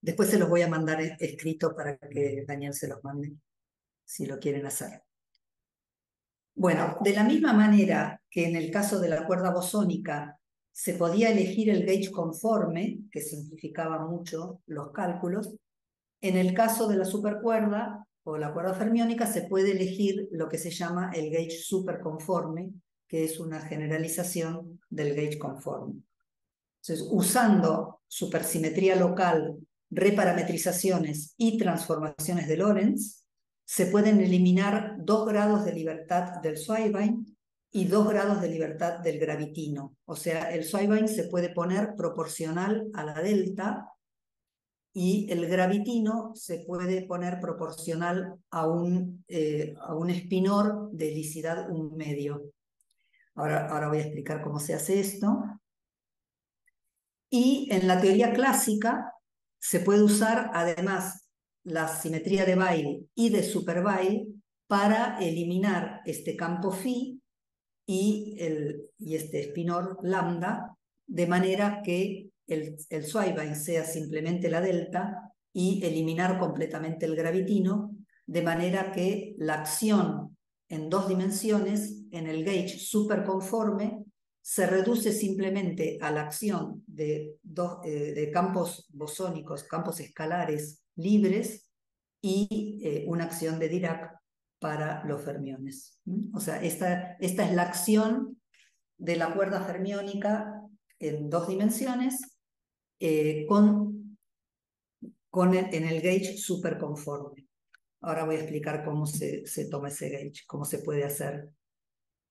Después se los voy a mandar escrito para que Daniel se los mande, si lo quieren hacer. Bueno, de la misma manera que en el caso de la cuerda bosónica se podía elegir el gauge conforme, que simplificaba mucho los cálculos, en el caso de la supercuerda o la cuerda fermiónica se puede elegir lo que se llama el gauge superconforme, que es una generalización del gauge conforme. Entonces, usando supersimetría local, reparametrizaciones y transformaciones de Lorentz, se pueden eliminar 2 grados de libertad del Swaybain y 2 grados de libertad del gravitino. O sea, el Swaybain se puede poner proporcional a la delta y el gravitino se puede poner proporcional a un espinor de helicidad 1/2. Ahora voy a explicar cómo se hace esto. Y en la teoría clásica se puede usar además la simetría de Weyl y de super Weyl para eliminar este campo phi y este espinor lambda, de manera que el Zweibein sea simplemente la delta y eliminar completamente el gravitino, de manera que la acción en 2 dimensiones en el gauge superconforme se reduce simplemente a la acción de campos bosónicos, campos escalares libres y una acción de Dirac para los fermiones. O sea, esta es la acción de la cuerda fermiónica en 2 dimensiones en el gauge superconforme. Ahora voy a explicar cómo se toma ese gauge, cómo se puede hacer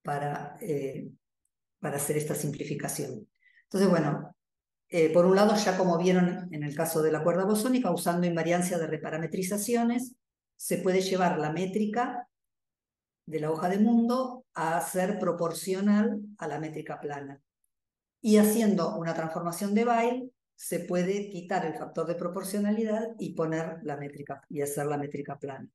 para hacer esta simplificación. Entonces, bueno, por un lado, ya como vieron en el caso de la cuerda bosónica, usando invariancia de reparametrizaciones, se puede llevar la métrica de la hoja de mundo a ser proporcional a la métrica plana. Y haciendo una transformación de Weyl, se puede quitar el factor de proporcionalidad y poner la métrica y hacer la métrica plana.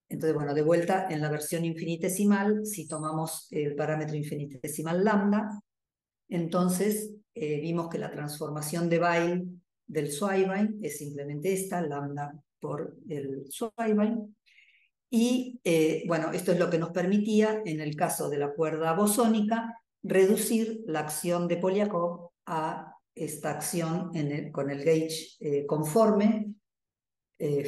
Entonces, bueno, de vuelta en la versión infinitesimal, si tomamos el parámetro infinitesimal lambda, entonces vimos que la transformación de Weyl del Zweibein es simplemente esta, lambda por el Zweibein. Y bueno, esto es lo que nos permitía, en el caso de la cuerda bosónica, reducir la acción de Polyakov a esta acción con el gauge conforme,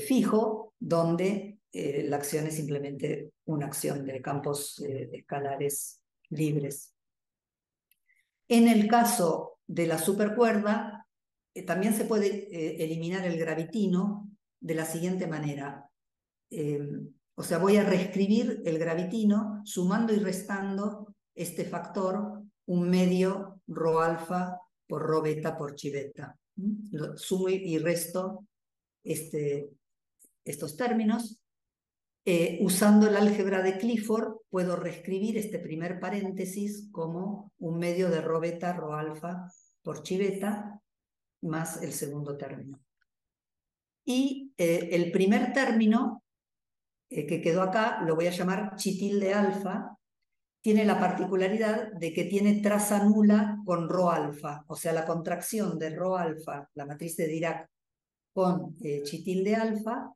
fijo, donde la acción es simplemente una acción de campos escalares libres. En el caso de la supercuerda, también se puede eliminar el gravitino de la siguiente manera. O sea, voy a reescribir el gravitino sumando y restando este factor, un medio rho alfa por rho beta por chi beta. Sumo y resto estos términos. Usando el álgebra de Clifford, puedo reescribir este primer paréntesis como un medio de rho beta, rho alfa por chi beta, más el segundo término. Y el primer término que quedó acá, lo voy a llamar chi tilde alfa, tiene la particularidad de que tiene traza nula con rho alfa, o sea, la contracción de rho alfa, la matriz de Dirac, con chi tilde alfa,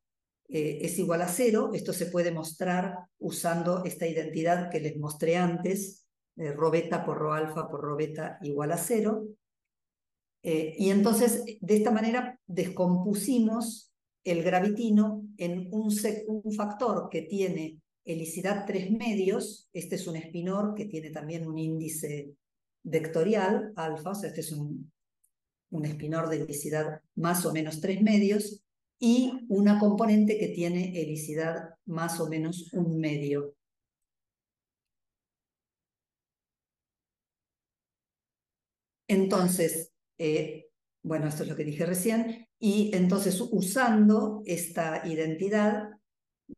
es igual a 0. Esto se puede mostrar usando esta identidad que les mostré antes, rho beta por rho alfa por rho beta igual a 0. Y entonces, de esta manera, descompusimos el gravitino en un factor que tiene helicidad 3 medios. Este es un espinor que tiene también un índice vectorial, alfa, o sea, este es un espinor de helicidad más o menos 3 medios, y una componente que tiene helicidad más o menos 1 medio. Entonces, bueno, esto es lo que dije recién, y entonces usando esta identidad,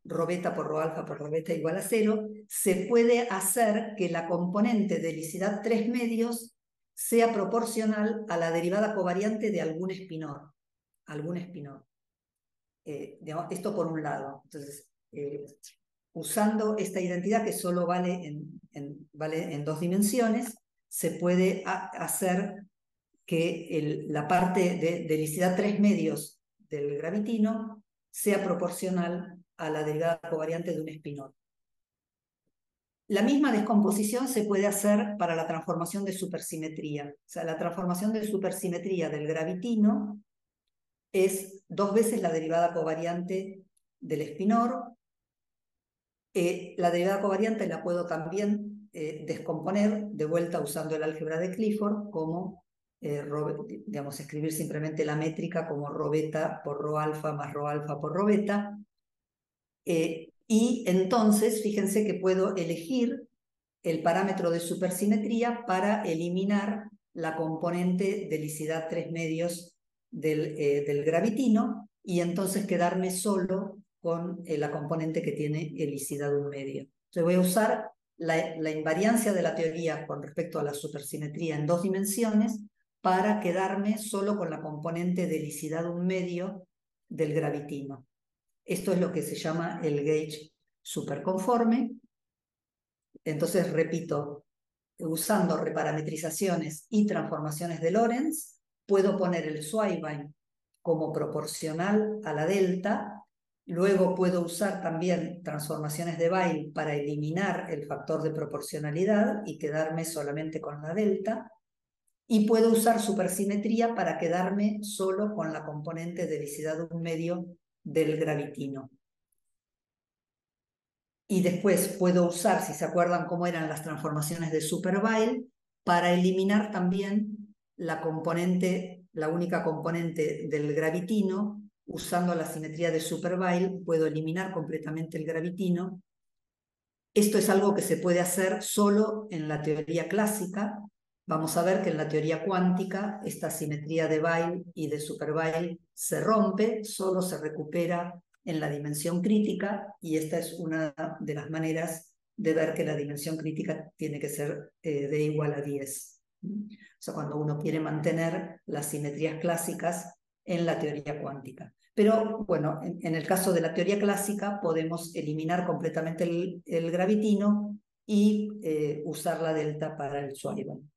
rho beta por rho alfa por rho beta igual a 0, se puede hacer que la componente de helicidad 3 medios sea proporcional a la derivada covariante de algún espinor. Esto por un lado. Entonces, usando esta identidad que solo vale en 2 dimensiones, se puede hacer que la parte de helicidad 3 medios del gravitino sea proporcional a la derivada covariante de un espinor. La misma descomposición se puede hacer para la transformación de supersimetría. O sea, la transformación de supersimetría del gravitino es 2 veces la derivada covariante del espinor. La derivada covariante la puedo también descomponer de vuelta usando el álgebra de Clifford como, digamos, escribir simplemente la métrica como rho beta por rho alfa más rho alfa por rho beta. Y entonces, fíjense que puedo elegir el parámetro de supersimetría para eliminar la componente de helicidad 3 medios del gravitino y entonces quedarme solo con la componente que tiene helicidad 1 medio. Entonces voy a usar la invariancia de la teoría con respecto a la supersimetría en 2 dimensiones para quedarme solo con la componente de helicidad 1 medio del gravitino. Esto es lo que se llama el gauge superconforme. Entonces, repito, usando reparametrizaciones y transformaciones de Lorentz, puedo poner el Zweibein como proporcional a la delta. Luego puedo usar también transformaciones de Weyl para eliminar el factor de proporcionalidad y quedarme solamente con la delta. Y puedo usar supersimetría para quedarme solo con la componente de densidad de un medio del gravitino. Y después puedo usar, si se acuerdan cómo eran las transformaciones de Super-Weyl, para eliminar también la componente, la única componente del gravitino. Usando la simetría de Super-Weyl puedo eliminar completamente el gravitino. Esto es algo que se puede hacer solo en la teoría clásica. Vamos a ver que en la teoría cuántica esta simetría de Weyl y de Super-Weyl se rompe, solo se recupera en la dimensión crítica, y esta es una de las maneras de ver que la dimensión crítica tiene que ser d igual a 10. O sea, cuando uno quiere mantener las simetrías clásicas en la teoría cuántica. Pero bueno, en el caso de la teoría clásica podemos eliminar completamente el gravitino y usar la delta para el Zweibein.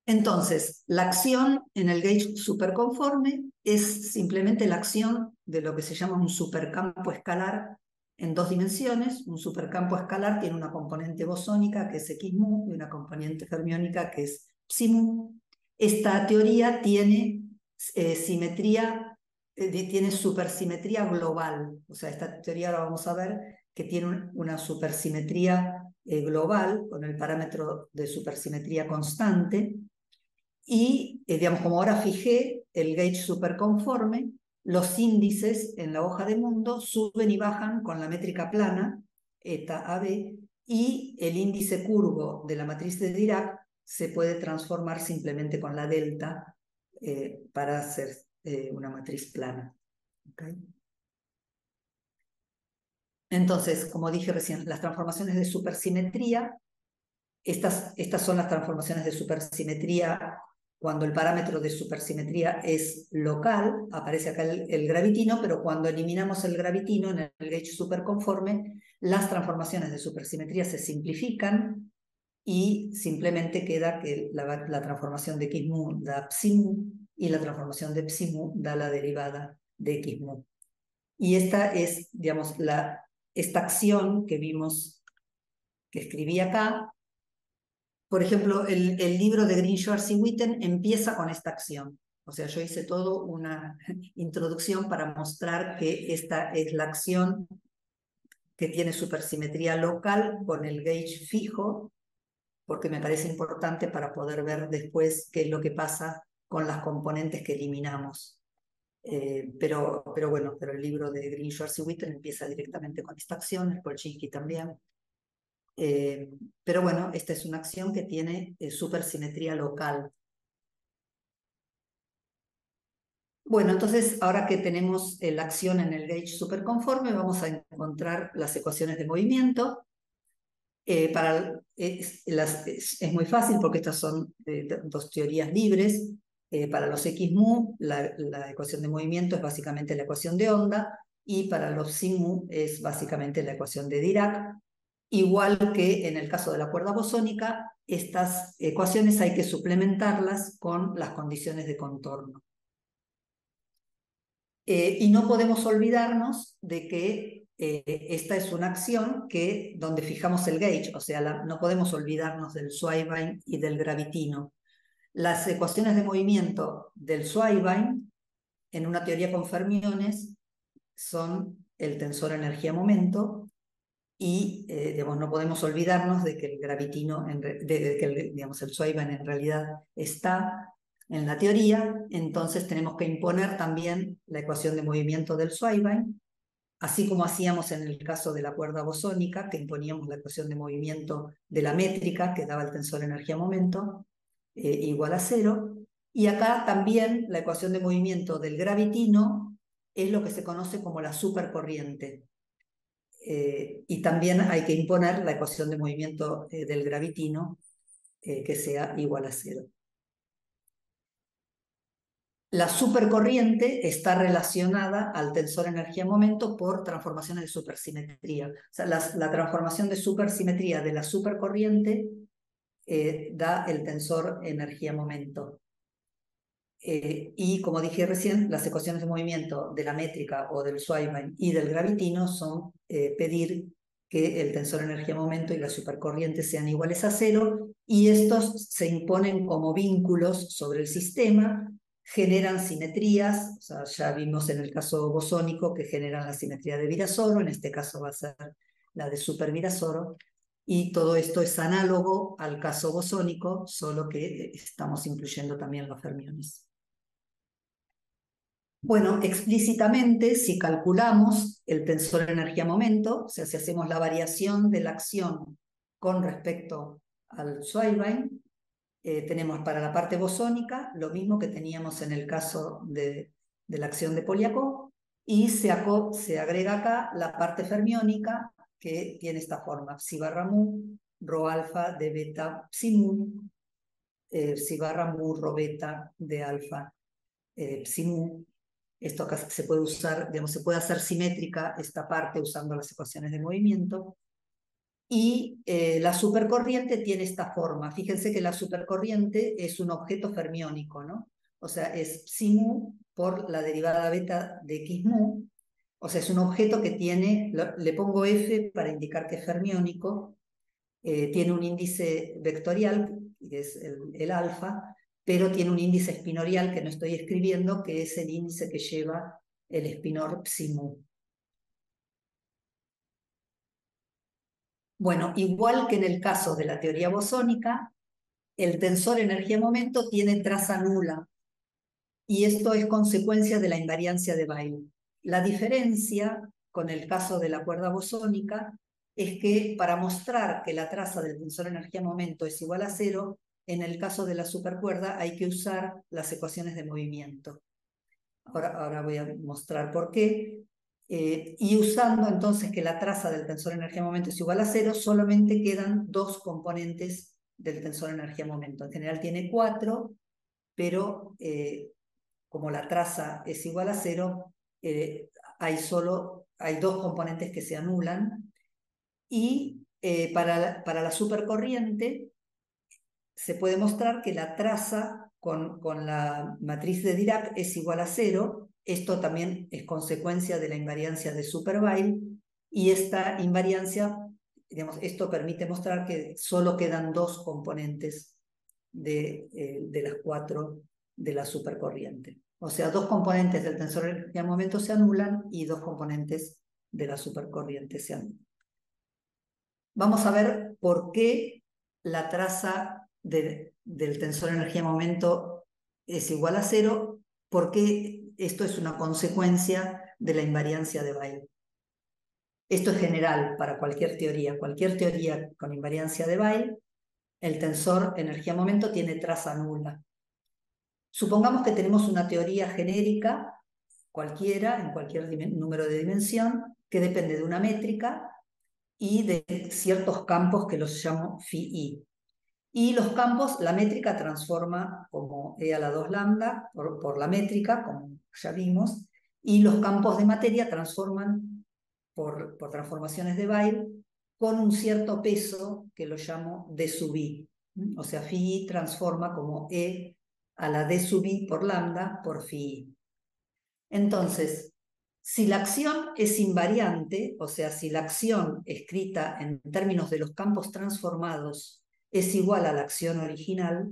Entonces, la acción en el gauge superconforme es simplemente la acción de lo que se llama un supercampo escalar en dos dimensiones. Un supercampo escalar tiene una componente bosónica, que es X mu, y una componente fermiónica, que es psi mu. Esta teoría tiene simetría, tiene supersimetría global. O sea, esta teoría ahora vamos a ver que tiene una supersimetría global con el parámetro de supersimetría constante. Y, digamos, como ahora fijé el gauge superconforme, los índices en la hoja de mundo suben y bajan con la métrica plana, eta AB, y el índice curvo de la matriz de Dirac se puede transformar simplemente con la delta para hacer una matriz plana. ¿Okay? Entonces, como dije recién, las transformaciones de supersimetría, estas son las transformaciones de supersimetría. Cuando el parámetro de supersimetría es local, aparece acá el gravitino, pero cuando eliminamos el gravitino en el gauge superconforme, las transformaciones de supersimetría se simplifican y simplemente queda que la transformación de X mu da psi mu y la transformación de psi mu da la derivada de X mu. Y esta es, digamos, esta acción que vimos, que escribí acá. Por ejemplo, el libro de Green, Schwarz y Witten empieza con esta acción. O sea, yo hice todo una introducción para mostrar que esta es la acción que tiene supersimetría local con el gauge fijo, porque me parece importante para poder ver después qué es lo que pasa con las componentes que eliminamos. Pero bueno, pero el libro de Green, Schwarz y Witten empieza directamente con esta acción, el Polchinski también. Pero bueno, esta es una acción que tiene supersimetría local. Bueno, entonces ahora que tenemos la acción en el gauge superconforme, vamos a encontrar las ecuaciones de movimiento. Es muy fácil porque estas son dos teorías libres. Para los X mu, la ecuación de movimiento es básicamente la ecuación de onda, y para los psi mu es básicamente la ecuación de Dirac. Igual que en el caso de la cuerda bosónica, estas ecuaciones hay que suplementarlas con las condiciones de contorno. Y no podemos olvidarnos de que esta es una acción donde fijamos el gauge, o sea, no podemos olvidarnos del Zweibein y del gravitino. Las ecuaciones de movimiento del Zweibein, en una teoría con fermiones, son el tensor energía-momento, y digamos, no podemos olvidarnos de que el gravitino, digamos, el Zweibein en realidad está en la teoría. Entonces tenemos que imponer también la ecuación de movimiento del Zweibein, así como hacíamos en el caso de la cuerda bosónica, que imponíamos la ecuación de movimiento de la métrica, que daba el tensor energía-momento, igual a 0. Y acá también la ecuación de movimiento del gravitino es lo que se conoce como la supercorriente. Y también hay que imponer la ecuación de movimiento del gravitino, que sea igual a 0. La supercorriente está relacionada al tensor energía-momento por transformaciones de supersimetría. O sea, la transformación de supersimetría de la supercorriente da el tensor energía-momento. Y como dije recién, las ecuaciones de movimiento de la métrica o del Schwarzschild y del gravitino son pedir que el tensor energía-momento y la supercorriente sean iguales a 0, y estos se imponen como vínculos sobre el sistema, generan simetrías, o sea, ya vimos en el caso bosónico que generan la simetría de Virasoro, en este caso va a ser la de super-Virasoro, y todo esto es análogo al caso bosónico, solo que estamos incluyendo también los fermiones. Bueno, explícitamente, si calculamos el tensor energía-momento, o sea, si hacemos la variación de la acción con respecto al Schwarzschild, tenemos para la parte bosónica lo mismo que teníamos en el caso de la acción de Polyakov, y se agrega acá la parte fermiónica, que tiene esta forma: psi barra mu, rho alfa de beta psi mu, psi barra mu, rho beta de alfa psi mu. Esto acá se puede usar, digamos, se puede hacer simétrica esta parte usando las ecuaciones de movimiento. Y la supercorriente tiene esta forma. Fíjense que la supercorriente es un objeto fermiónico, ¿no? O sea, es psi mu por la derivada beta de x mu. O sea, es un objeto que tiene, le pongo F para indicar que es fermiónico, tiene un índice vectorial, que es el alfa, pero tiene un índice espinorial que no estoy escribiendo, que es el índice que lleva el espinor psi mu. Bueno, igual que en el caso de la teoría bosónica, el tensor energía-momento tiene traza nula, y esto es consecuencia de la invariancia de Weyl. La diferencia con el caso de la cuerda bosónica es que para mostrar que la traza del tensor energía-momento es igual a 0, en el caso de la supercuerda hay que usar las ecuaciones de movimiento. Ahora voy a mostrar por qué. Y usando entonces que la traza del tensor energía-momento es igual a 0, solamente quedan dos componentes del tensor energía-momento. En general tiene 4, pero como la traza es igual a 0, hay dos componentes que se anulan. Y para la supercorriente se puede mostrar que la traza con la matriz de Dirac es igual a 0. Esto también es consecuencia de la invariancia de Super-Weyl, y esta invariancia, digamos, esto permite mostrar que solo quedan dos componentes de las 4 de la supercorriente. O sea, dos componentes del tensor energía-momento se anulan y dos componentes de la supercorriente se anulan. Vamos a ver por qué la traza del tensor energía-momento es igual a 0, porque esto es una consecuencia de la invariancia de Weyl. Esto es general para cualquier teoría con invariancia de Weyl, el tensor energía-momento tiene traza nula. Supongamos que tenemos una teoría genérica, cualquiera, en cualquier número de dimensión, que depende de una métrica y de ciertos campos que los llamo phi. Y los campos, la métrica transforma como e a la 2 lambda por la métrica, como ya vimos, y los campos de materia transforman por transformaciones de Weyl con un cierto peso que lo llamo d sub i. O sea, phi transforma como e a la d sub i por lambda por phi. Entonces, si la acción es invariante, o sea, si la acción escrita en términos de los campos transformados es igual a la acción original,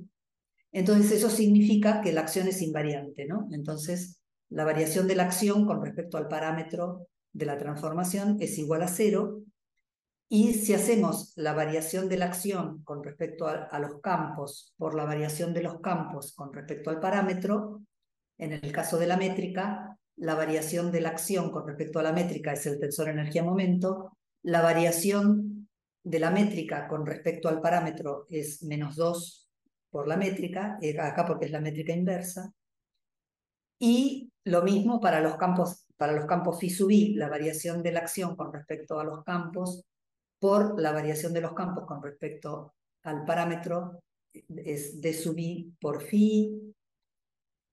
entonces eso significa que la acción es invariante, ¿no? Entonces, la variación de la acción con respecto al parámetro de la transformación es igual a 0, y si hacemos la variación de la acción con respecto a los campos por la variación de los campos con respecto al parámetro, en el caso de la métrica, la variación de la acción con respecto a la métrica es el tensor energía-momento, la variación de la métrica con respecto al parámetro es -2 por la métrica, acá porque es la métrica inversa, y lo mismo para los campos phi sub i, la variación de la acción con respecto a los campos por la variación de los campos con respecto al parámetro es d sub i por phi.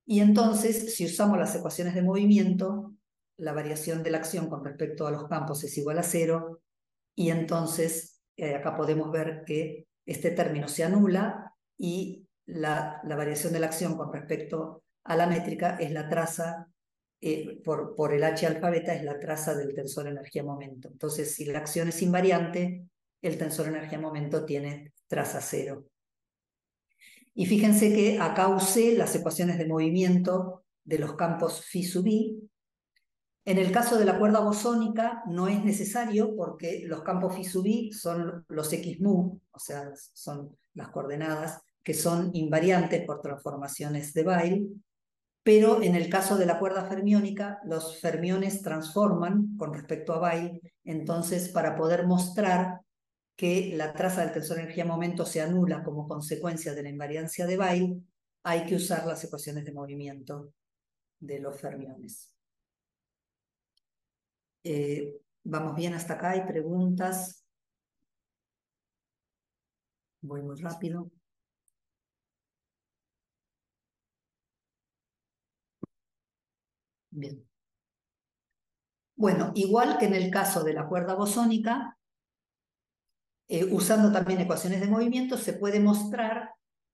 Y entonces, si usamos las ecuaciones de movimiento, la variación de la acción con respecto a los campos es igual a 0, y entonces acá podemos ver que este término se anula y la variación de la acción con respecto a la métrica es la traza, por el H alfa beta es la traza del tensor energía-momento. Entonces, si la acción es invariante, el tensor energía-momento tiene traza cero. Y fíjense que acá usé las ecuaciones de movimiento de los campos phi sub i. En el caso de la cuerda bosónica no es necesario porque los campos phi sub i son los x mu, o sea, son las coordenadas que son invariantes por transformaciones de Weyl, pero en el caso de la cuerda fermiónica, los fermiones transforman con respecto a Weyl, entonces para poder mostrar que la traza del tensor energía-momento se anula como consecuencia de la invariancia de Weyl, hay que usar las ecuaciones de movimiento de los fermiones. ¿Vamos bien hasta acá? ¿Hay preguntas? Voy muy rápido. Bien. Bueno, igual que en el caso de la cuerda bosónica, usando también ecuaciones de movimiento, se puede mostrar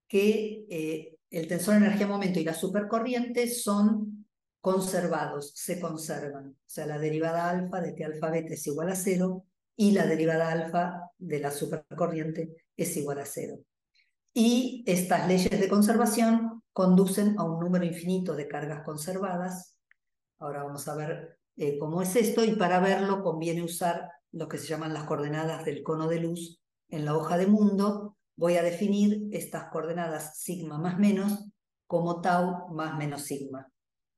que el tensor energía-momento y la supercorriente son conservados, se conservan. O sea, la derivada alfa de T alfa beta es igual a 0 y la derivada alfa de la supercorriente es igual a 0. Y estas leyes de conservación conducen a un número infinito de cargas conservadas. Ahora vamos a ver cómo es esto, y para verlo conviene usar lo que se llaman las coordenadas del cono de luz en la hoja de mundo. Voy a definir estas coordenadas sigma más menos como tau más menos sigma.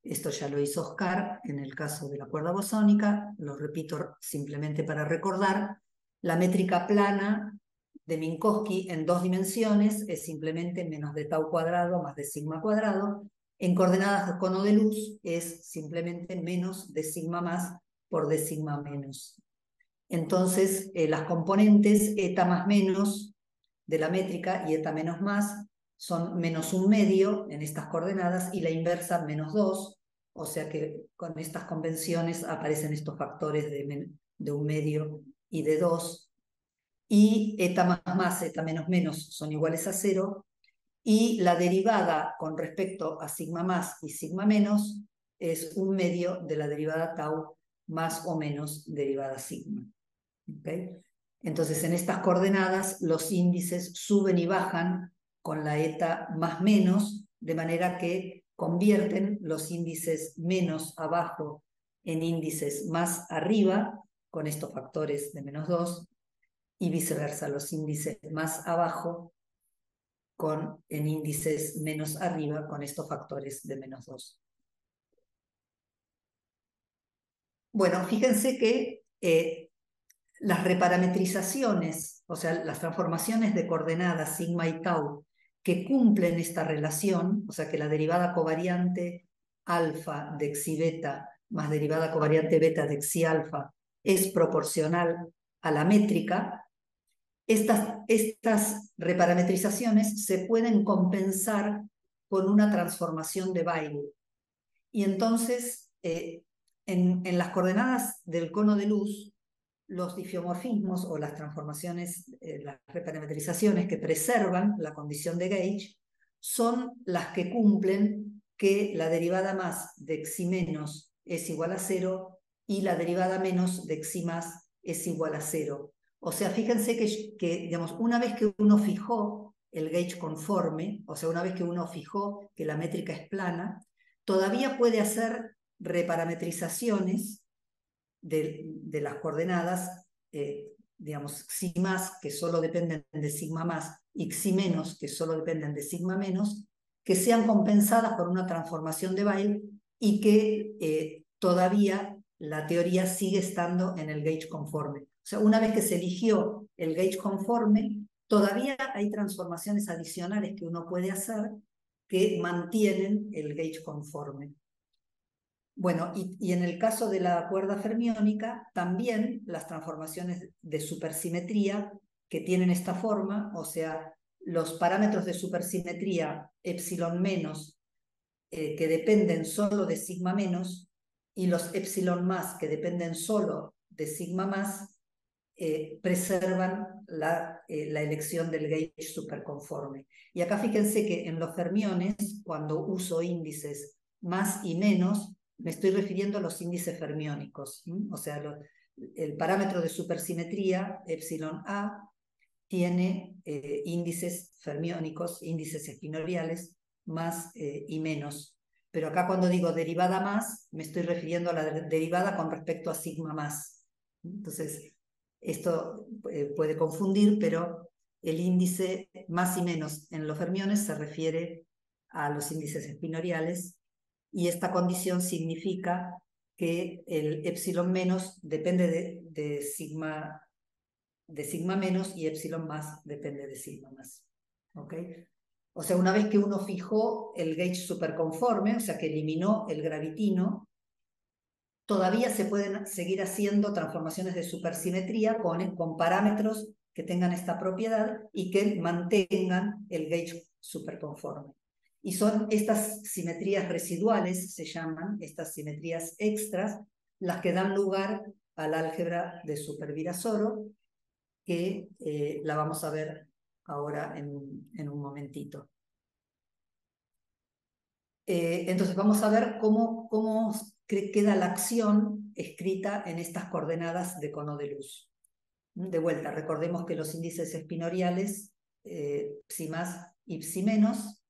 Esto ya lo hizo Oscar en el caso de la cuerda bosónica, lo repito simplemente para recordar. La métrica plana de Minkowski en 2 dimensiones es simplemente menos de tau cuadrado más de sigma cuadrado. En coordenadas de cono de luz es simplemente menos de sigma más por de sigma menos. Entonces, las componentes eta más menos de la métrica y eta menos más son menos un medio en estas coordenadas y la inversa menos 2, o sea que con estas convenciones aparecen estos factores de un medio y de 2, y eta más, eta menos menos son iguales a 0, y la derivada con respecto a sigma más y sigma menos es un medio de la derivada tau más o menos derivada sigma. ¿Okay? Entonces, en estas coordenadas los índices suben y bajan con la eta más menos, de manera que convierten los índices menos abajo en índices más arriba, con estos factores de menos 2, y viceversa, los índices más abajo en índices menos arriba con estos factores de menos 2. Bueno, fíjense que las reparametrizaciones, o sea, las transformaciones de coordenadas sigma y tau que cumplen esta relación, o sea, que la derivada covariante alfa de xi beta más derivada covariante beta de xi alfa es proporcional a la métrica, estas reparametrizaciones se pueden compensar con una transformación de Weyl. Y entonces, en las coordenadas del cono de luz, los difiomorfismos o las transformaciones, las reparametrizaciones que preservan la condición de gauge, son las que cumplen que la derivada más de xi menos es igual a 0 y la derivada menos de xi más es igual a 0. O sea, fíjense que digamos, una vez que uno fijó el gauge conforme, o sea, una vez que uno fijó que la métrica es plana, todavía puede hacer reparametrizaciones de las coordenadas, digamos, xi más, que solo dependen de sigma más, y xi menos, que solo dependen de sigma menos, que sean compensadas por una transformación de Weyl y que todavía la teoría sigue estando en el gauge conforme. O sea, una vez que se eligió el gauge conforme, todavía hay transformaciones adicionales que uno puede hacer que mantienen el gauge conforme. Bueno, y en el caso de la cuerda fermiónica, también las transformaciones de supersimetría que tienen esta forma, o sea, los parámetros de supersimetría epsilon menos, que dependen solo de sigma menos, y los epsilon más, que dependen solo de sigma más, preservan la elección del gauge superconforme. Y acá fíjense que en los fermiones, cuando uso índices más y menos, me estoy refiriendo a los índices fermiónicos. O sea, el parámetro de supersimetría, epsilon A, tiene índices fermiónicos, índices espinoriales, más y menos. Pero acá cuando digo derivada más, me estoy refiriendo a la derivada con respecto a sigma más. Entonces, esto puede confundir, pero el índice más y menos en los fermiones se refiere a los índices espinoriales, y esta condición significa que el epsilon menos depende de sigma menos y epsilon más depende de sigma más. ¿Ok? O sea, una vez que uno fijó el gauge superconforme, o sea, que eliminó el gravitino, todavía se pueden seguir haciendo transformaciones de supersimetría con parámetros que tengan esta propiedad y que mantengan el gauge superconforme. Y son estas simetrías residuales, se llaman, estas simetrías extras, las que dan lugar al álgebra de Supervirasoro, que la vamos a ver ahora en un momentito. Entonces vamos a ver cómo queda la acción escrita en estas coordenadas de cono de luz. De vuelta, recordemos que los índices espinoriales, psi más y psi menos,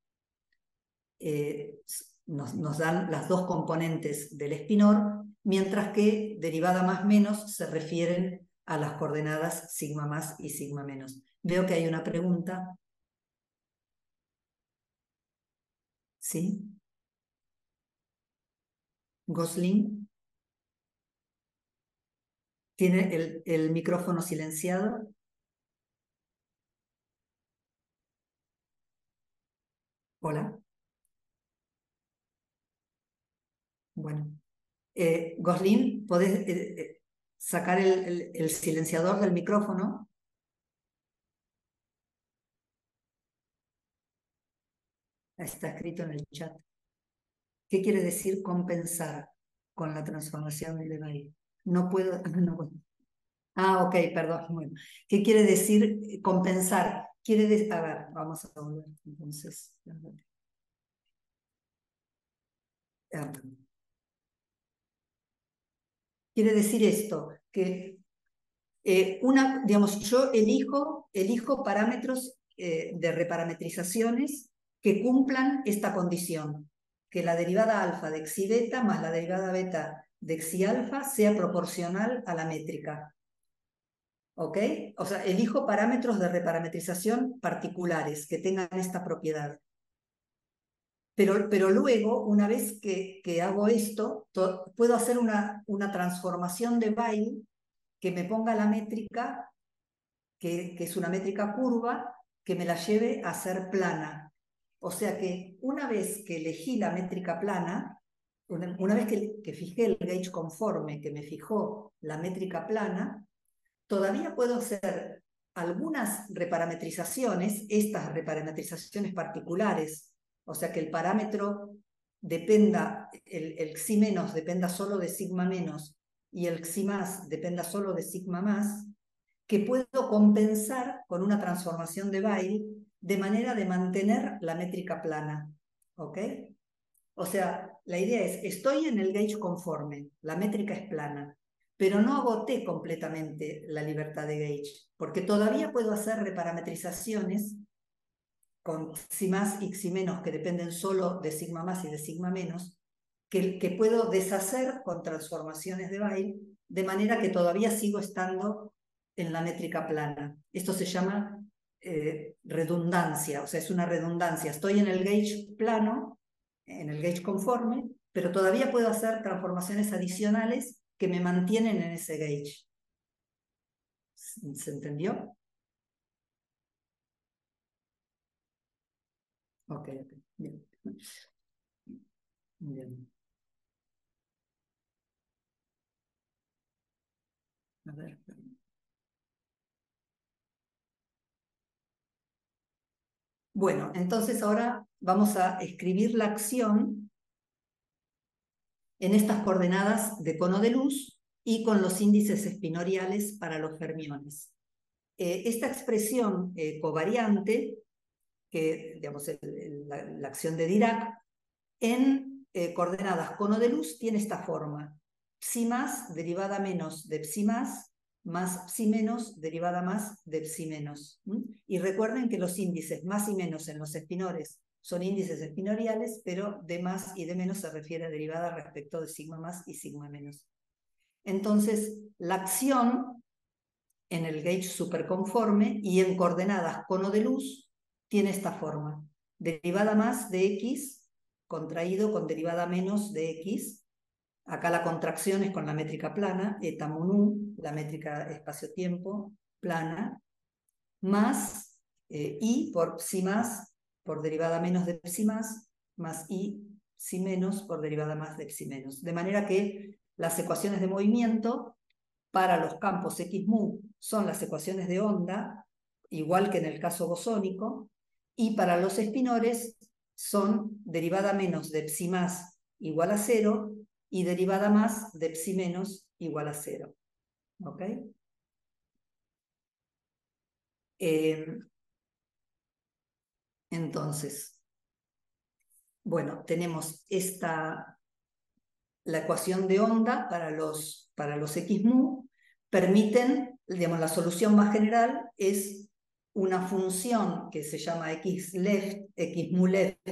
nos dan las dos componentes del espinor, mientras que derivada más menos se refieren a las coordenadas sigma más y sigma menos. Veo que hay una pregunta. ¿Sí? Gosling. ¿Tiene el micrófono silenciado? Hola. Bueno. Gosling, ¿podés sacar el silenciador del micrófono? Está escrito en el chat. ¿Qué quiere decir compensar con la transformación de Leibniz? No puedo... No, ah, ok, perdón. Bueno. ¿Qué quiere decir compensar? Quiere decir... A ver, vamos a volver entonces. Quiere decir esto, que digamos, yo elijo parámetros de reparametrizaciones que cumplan esta condición, que la derivada alfa de xi beta más la derivada beta de xi alfa sea proporcional a la métrica. ¿Ok? O sea, elijo parámetros de reparametrización particulares que tengan esta propiedad. Pero luego, una vez que hago esto, puedo hacer una transformación de Weyl que me ponga la métrica, que es una métrica curva, que me la lleve a ser plana. O sea que una vez que elegí la métrica plana, una vez que fijé el gauge conforme, que me fijó la métrica plana, todavía puedo hacer algunas reparametrizaciones, estas reparametrizaciones particulares, o sea que el parámetro dependa, el xi menos dependa solo de sigma menos y el xi más dependa solo de sigma más, que puedo compensar con una transformación de Weyl de manera de mantener la métrica plana. ¿Ok? O sea, la idea es, estoy en el gauge conforme, la métrica es plana, pero no agoté completamente la libertad de gauge, porque todavía puedo hacer reparametrizaciones con xi más y xi menos que dependen solo de sigma más y de sigma menos, que puedo deshacer con transformaciones de Weyl, de manera que todavía sigo estando en la métrica plana. Esto se llama redundancia, o sea, es una redundancia. Estoy en el gauge plano, en el gauge conforme, pero todavía puedo hacer transformaciones adicionales que me mantienen en ese gauge. ¿Se entendió? Ok, bien. Bien. A ver. Bueno, entonces ahora vamos a escribir la acción en estas coordenadas de cono de luz y con los índices espinoriales para los fermiones. Esta expresión covariante, que digamos la acción de Dirac, en coordenadas cono de luz tiene esta forma: psi más derivada menos de psi más psi menos derivada más de psi menos. Y recuerden que los índices más y menos en los espinores son índices espinoriales, pero de más y de menos se refiere a derivada respecto de sigma más y sigma menos. Entonces, la acción en el gauge superconforme y en coordenadas cono de luz tiene esta forma: derivada más de x contraído con derivada menos de x. Acá la contracción es con la métrica plana, eta mu nu, la métrica espacio-tiempo plana, más i por psi más por derivada menos de psi más i psi menos por derivada más de psi menos. De manera que las ecuaciones de movimiento para los campos x mu son las ecuaciones de onda, igual que en el caso bosónico, y para los espinores son derivada menos de psi más igual a 0 y derivada más de psi menos igual a 0. ¿Ok? Entonces, bueno, tenemos la ecuación de onda para los x mu, permiten, digamos, la solución más general es una función que se llama x left, x mu left,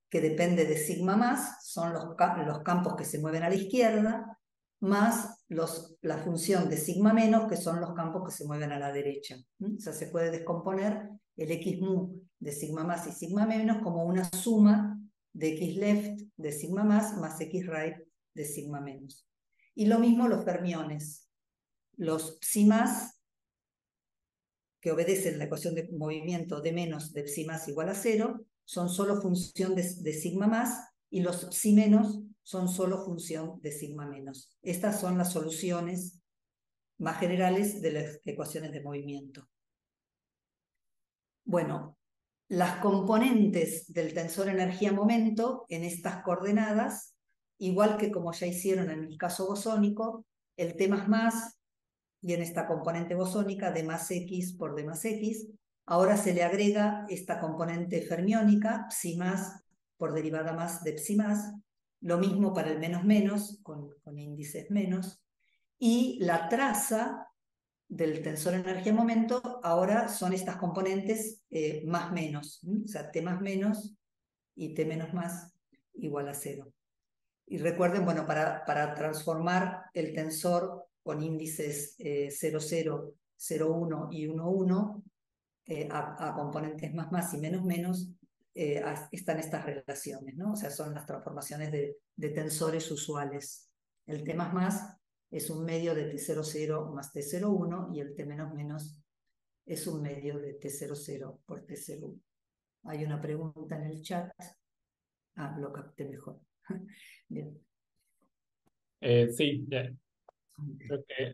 que depende de sigma más, son los campos que se mueven a la izquierda, más la función de sigma menos, que son los campos que se mueven a la derecha. O sea, se puede descomponer el x mu de sigma más y sigma menos como una suma de x left de sigma más x right de sigma menos. Y lo mismo los fermiones. Los psi más, que obedecen la ecuación de movimiento de menos de psi más igual a 0, son solo función de sigma más, y los psi menos son solo función de sigma menos. Estas son las soluciones más generales de las ecuaciones de movimiento. Bueno, las componentes del tensor energía-momento en estas coordenadas, igual que como ya hicieron en el caso bosónico, el T más, y en esta componente bosónica d más x por d más x, ahora se le agrega esta componente fermiónica, psi más por derivada más de psi más, lo mismo para el menos menos, con índices menos, y la traza del tensor energía-momento ahora son estas componentes más menos, o sea, T más menos y T menos más igual a 0. Y recuerden, bueno, para transformar el tensor con índices 0, 0, 0, 1 y 1, 1 a componentes más y menos menos, están estas relaciones, ¿no? O sea, son las transformaciones de tensores usuales. El T más es un medio de T00 más T01 y el T menos menos es un medio de T00 por T01. Hay una pregunta en el chat. Ah, lo capté mejor. Bien. Sí, ya. Creo que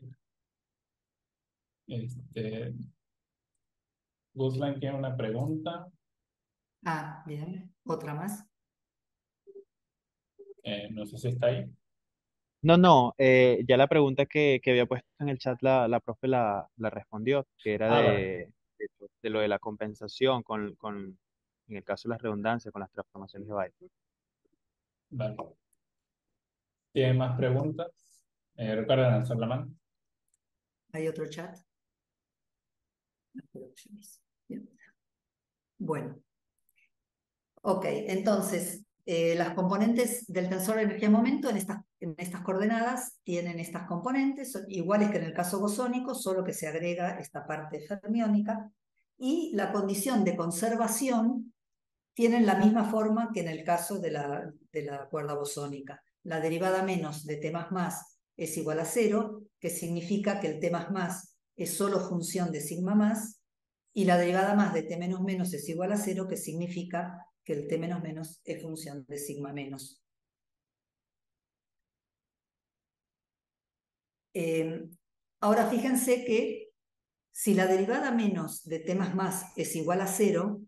Guzmán tiene una pregunta. Ah, bien. ¿Otra más? No sé si está ahí. No, ya la pregunta que había puesto en el chat la profe la respondió, que era Vale. de lo de la compensación en el caso de las redundancias, con las transformaciones de byte. Vale. ¿Tiene más preguntas? Recuerden alzar la mano. ¿Hay otro chat? Bien. Bueno. Ok, entonces, las componentes del tensor de energía-momento en estas coordenadas tienen estas componentes, son iguales que en el caso bosónico, solo que se agrega esta parte fermiónica, y la condición de conservación tienen la misma forma que en el caso de la cuerda bosónica. La derivada menos de T más es igual a 0, que significa que el T más es solo función de sigma más, y la derivada más de T menos menos es igual a 0, que significa que el T menos menos es función de sigma menos. Ahora fíjense que si la derivada menos de T más es igual a 0,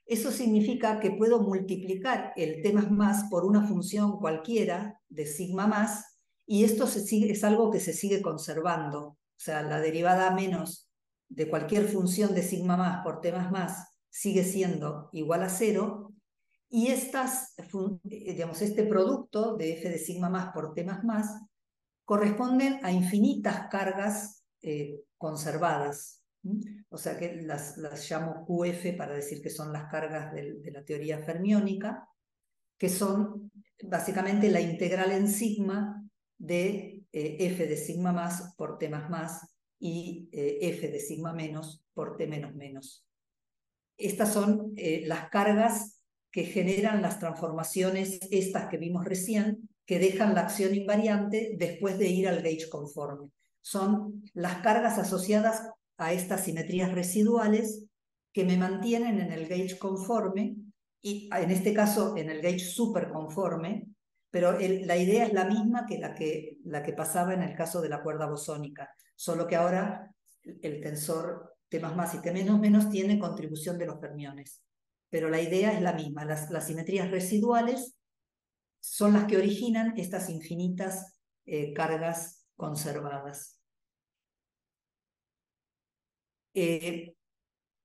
eso significa que puedo multiplicar el T más por una función cualquiera de sigma más y esto es algo que se sigue conservando. O sea, la derivada menos de cualquier función de sigma más por t más sigue siendo igual a 0, y digamos, este producto de f de sigma más por t más corresponden a infinitas cargas conservadas. O sea que las llamo QF para decir que son las cargas de la teoría fermiónica, que son básicamente la integral en sigma de f de sigma más por t más y f de sigma menos por t menos menos. Estas son las cargas que generan las transformaciones estas que vimos recién, que dejan la acción invariante después de ir al gauge conforme. Son las cargas asociadas a estas simetrías residuales que me mantienen en el gauge conforme, y en este caso en el gauge superconforme, pero la idea es la misma que la que pasaba en el caso de la cuerda bosónica, solo que ahora el tensor t más y t menos menos tiene contribución de los fermiones. Pero la idea es la misma. Las simetrías residuales son las que originan estas infinitas cargas conservadas.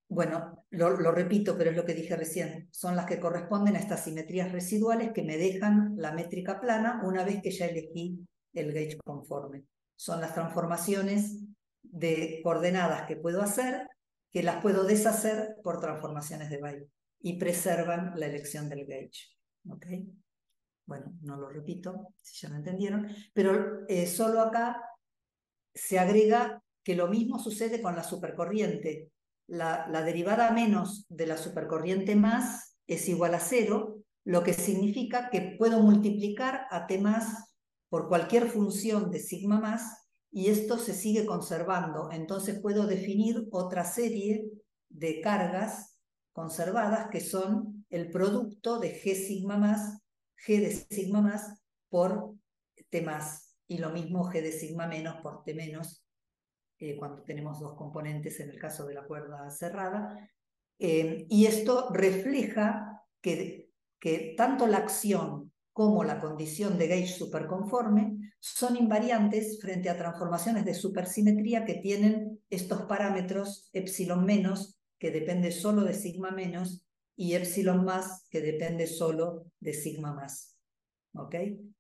Bueno, lo repito, pero es lo que dije recién. Son las que corresponden a estas simetrías residuales que me dejan la métrica plana una vez que ya elegí el gauge conforme. Son las transformaciones de coordenadas que puedo hacer, que las puedo deshacer por transformaciones de Weyl y preservan la elección del gauge. ¿Ok? Bueno, no lo repito, si ya lo entendieron, pero solo acá se agrega que lo mismo sucede con la supercorriente. La derivada menos de la supercorriente más es igual a 0, lo que significa que puedo multiplicar a t más por cualquier función de sigma más, y esto se sigue conservando. Entonces puedo definir otra serie de cargas conservadas que son el producto de g sigma más, g de sigma más por t más, y lo mismo g de sigma menos por t menos, cuando tenemos dos componentes en el caso de la cuerda cerrada. Y esto refleja que tanto la acción como la condición de gauge superconforme son invariantes frente a transformaciones de supersimetría que tienen estos parámetros epsilon menos, que depende solo de sigma menos, y epsilon más, que depende solo de sigma más. ¿Ok?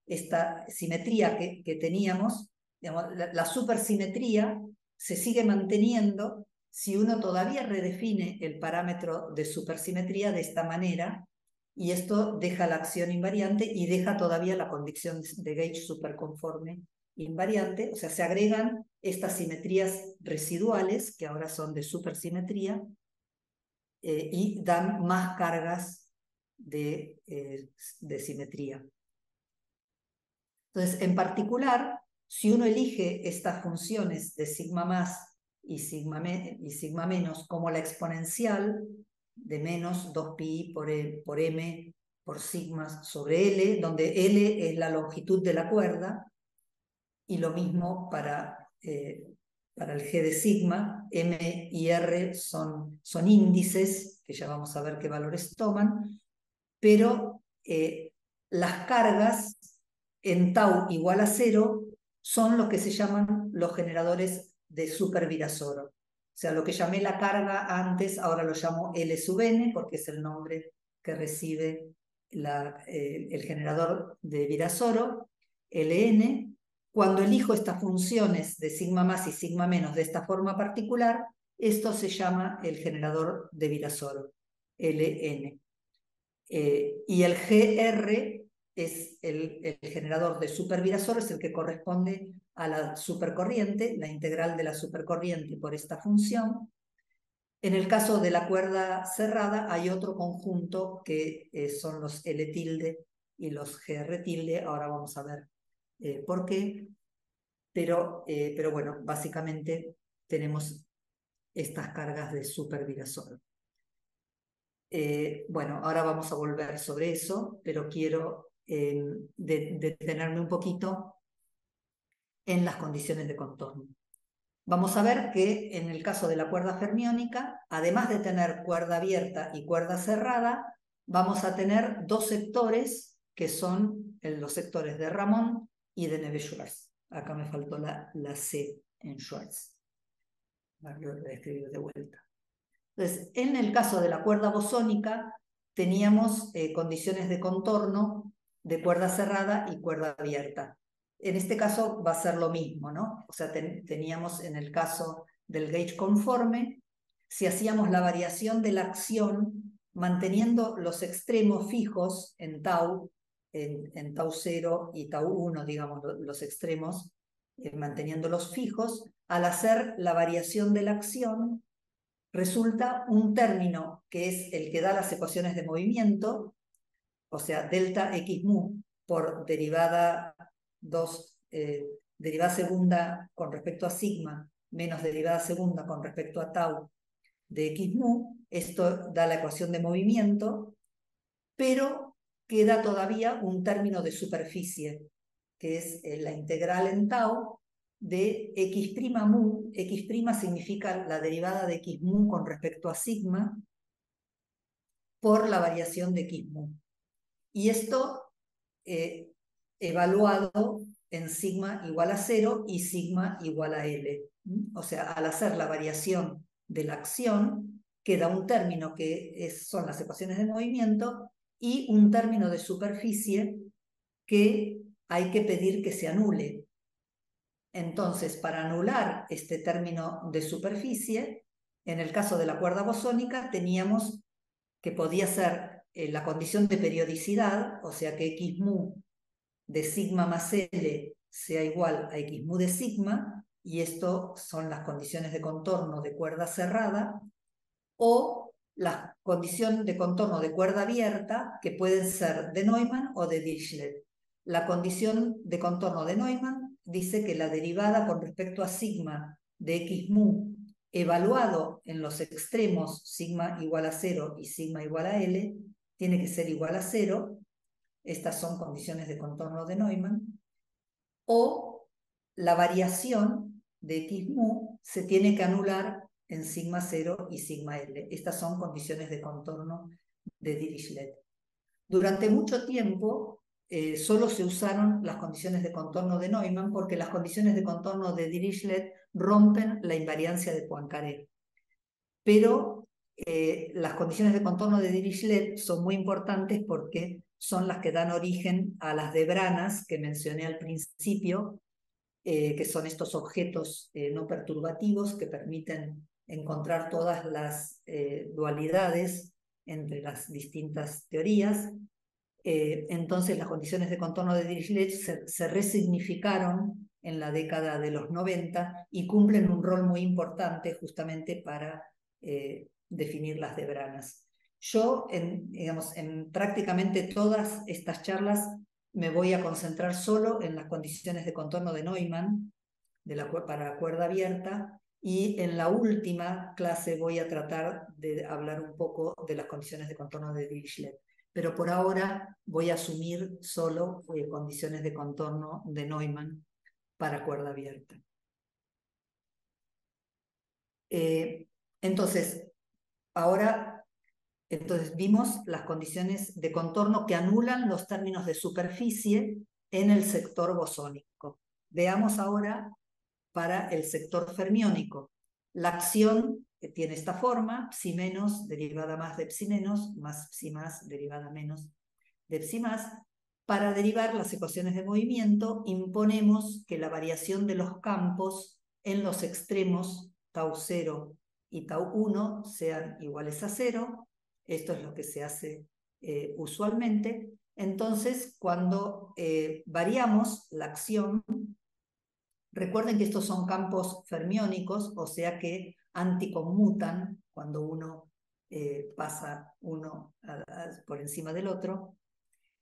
Esta simetría que teníamos, digamos, la supersimetría se sigue manteniendo si uno todavía redefine el parámetro de supersimetría de esta manera, y esto deja la acción invariante y deja todavía la condición de gauge superconforme invariante. O sea, se agregan estas simetrías residuales, que ahora son de supersimetría, y dan más cargas de simetría. Entonces, en particular, si uno elige estas funciones de sigma más y sigma menos como la exponencial de menos 2pi por m por sigma sobre L, donde L es la longitud de la cuerda, y lo mismo para el G de sigma, M y R son índices, que ya vamos a ver qué valores toman, pero las cargas en tau igual a 0 son lo que se llaman los generadores de Super-Virasoro. O sea, lo que llamé la carga antes, ahora lo llamo L sub n, porque es el nombre que recibe el generador de Virasoro, Ln. Cuando elijo estas funciones de sigma más y sigma menos de esta forma particular, esto se llama el generador de Virasoro, Ln. Y el GR es el generador de Super-Virasoro, es el que corresponde a la supercorriente, la integral de la supercorriente por esta función. En el caso de la cuerda cerrada hay otro conjunto que son los L tilde y los GR tilde. Ahora vamos a ver por qué. Pero bueno, básicamente tenemos estas cargas de Super-Virasoro. Bueno, ahora vamos a volver sobre eso, pero quiero detenerme un poquito en las condiciones de contorno. Vamos a ver que en el caso de la cuerda fermiónica, además de tener cuerda abierta y cuerda cerrada, vamos a tener dos sectores que son los sectores de Ramón y de Neveu-Schwarz. Acá me faltó la C en Schwarz. La voy a escribir de vuelta. Entonces, en el caso de la cuerda bosónica, teníamos condiciones de contorno de cuerda cerrada y cuerda abierta. En este caso va a ser lo mismo, ¿no? O sea, teníamos en el caso del gauge conforme, si hacíamos la variación de la acción manteniendo los extremos fijos en tau, en tau 0 y tau 1, digamos, los extremos, manteniéndolos fijos, al hacer la variación de la acción, resulta un término que es el que da las ecuaciones de movimiento, o sea, delta x mu por derivada 2, derivada segunda con respecto a sigma, menos derivada segunda con respecto a tau de x mu. Esto da la ecuación de movimiento, pero queda todavía un término de superficie, que es la integral en tau de x' mu. X' significa la derivada de x mu con respecto a sigma por la variación de x mu. Y esto evaluado en sigma igual a 0 y sigma igual a L. O sea, al hacer la variación de la acción, queda un término que son las ecuaciones de movimiento y un término de superficie que hay que pedir que se anule. Entonces, para anular este término de superficie, en el caso de la cuerda bosónica teníamos que podía ser la condición de periodicidad, o sea que x mu de sigma más L sea igual a x mu de sigma, y esto son las condiciones de contorno de cuerda cerrada, o la condición de contorno de cuerda abierta, que pueden ser de Neumann o de Dirichlet. La condición de contorno de Neumann dice que la derivada con respecto a sigma de x mu evaluado en los extremos sigma igual a 0 y sigma igual a L, tiene que ser igual a 0. Estas son condiciones de contorno de Neumann. O la variación de x mu se tiene que anular en sigma 0 y sigma L. Estas son condiciones de contorno de Dirichlet. Durante mucho tiempo solo se usaron las condiciones de contorno de Neumann porque las condiciones de contorno de Dirichlet rompen la invariancia de Poincaré. Pero las condiciones de contorno de Dirichlet son muy importantes porque son las que dan origen a las de Branas que mencioné al principio, que son estos objetos no perturbativos que permiten encontrar todas las dualidades entre las distintas teorías. Entonces las condiciones de contorno de Dirichlet se resignificaron en la década de los 90 y cumplen un rol muy importante justamente para definir las de Branas. Yo, en prácticamente todas estas charlas me voy a concentrar solo en las condiciones de contorno de Neumann para la cuerda abierta, y en la última clase voy a tratar de hablar un poco de las condiciones de contorno de Dirichlet. Pero por ahora voy a asumir solo condiciones de contorno de Neumann para cuerda abierta. Entonces, ahora vimos las condiciones de contorno que anulan los términos de superficie en el sector bosónico. Veamos ahora para el sector fermiónico. La acción tiene esta forma: psi menos derivada más de psi menos, más psi más derivada menos de psi más. Para derivar las ecuaciones de movimiento, imponemos que la variación de los campos en los extremos tau 0 y tau 1 sean iguales a 0. Esto es lo que se hace usualmente. Entonces, cuando variamos la acción, recuerden que estos son campos fermiónicos, o sea que anticonmutan cuando uno pasa uno por encima del otro.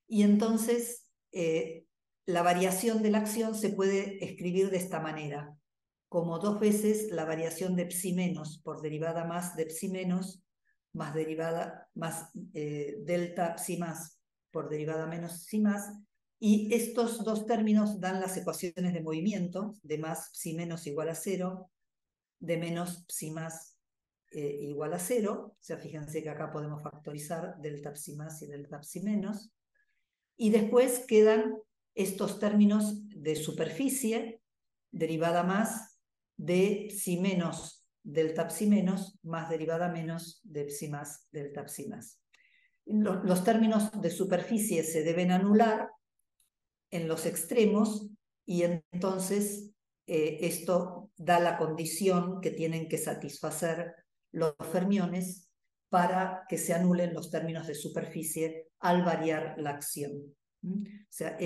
Y entonces la variación de la acción se puede escribir de esta manera, como 2 veces la variación de psi menos por derivada más de psi menos, más derivada más delta psi más por derivada menos psi más. Y estos dos términos dan las ecuaciones de movimiento, de más psi menos igual a 0, de menos psi más igual a 0. O sea, fíjense que acá podemos factorizar delta psi más y delta psi menos. Y después quedan estos términos de superficie, derivada más de psi menos delta psi menos, más derivada menos de psi más delta psi más. Los términos de superficie se deben anular en los extremos y entonces esto da la condición que tienen que satisfacer los fermiones para que se anulen los términos de superficie al variar la acción. O sea,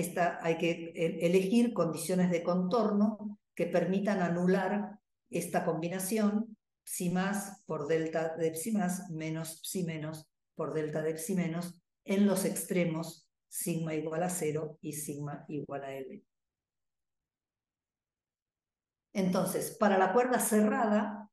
hay que elegir condiciones de contorno que permitan anular esta combinación psi más por delta de psi más menos psi menos por delta de psi menos en los extremos sigma igual a 0 y sigma igual a L. Entonces, para la cuerda cerrada,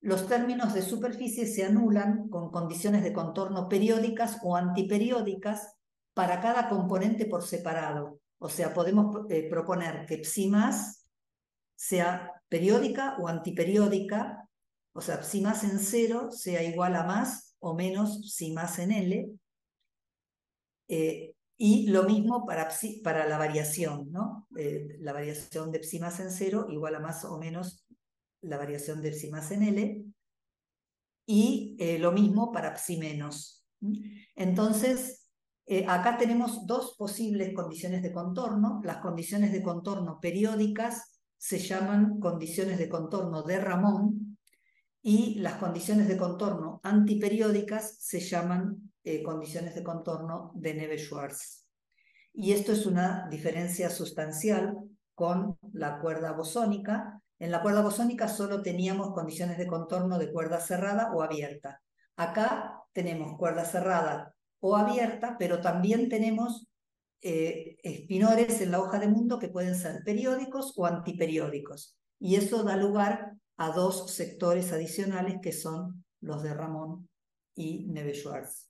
los términos de superficie se anulan con condiciones de contorno periódicas o antiperiódicas para cada componente por separado. O sea, podemos proponer que psi más sea periódica o antiperiódica, o sea, psi más en 0 sea igual a más o menos psi más en L, y lo mismo para la variación, ¿no? La variación de psi más en 0 igual a más o menos la variación de psi más en L, y lo mismo para psi menos. Entonces, acá tenemos dos posibles condiciones de contorno. Las condiciones de contorno periódicas se llaman condiciones de contorno de Ramón, y las condiciones de contorno antiperiódicas se llaman condiciones de contorno de Neveu-Schwarz. Y esto es una diferencia sustancial con la cuerda bosónica. En la cuerda bosónica solo teníamos condiciones de contorno de cuerda cerrada o abierta. Acá tenemos cuerda cerrada o abierta, pero también tenemos espinores en la hoja de mundo que pueden ser periódicos o antiperiódicos. Y eso da lugar a dos sectores adicionales que son los de Ramón y Neveu-Schwarz.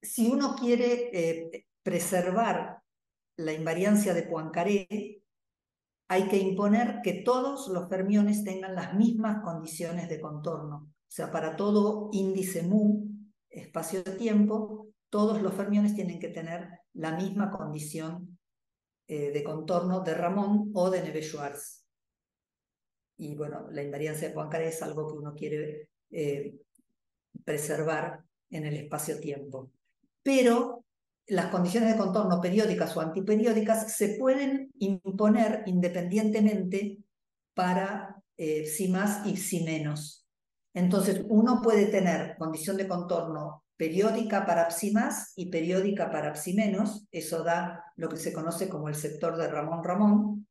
Si uno quiere preservar la invariancia de Poincaré, hay que imponer que todos los fermiones tengan las mismas condiciones de contorno. O sea, para todo índice mu, espacio-tiempo, todos los fermiones tienen que tener la misma condición de contorno de Ramón o de Neveu-Schwarz. Y bueno, la invariancia de Poincaré es algo que uno quiere preservar en el espacio-tiempo. Pero las condiciones de contorno periódicas o antiperiódicas se pueden imponer independientemente para psi más y psi menos. Entonces, uno puede tener condición de contorno periódica para psi más y periódica para psi menos. Eso da lo que se conoce como el sector de Ramón-Ramón.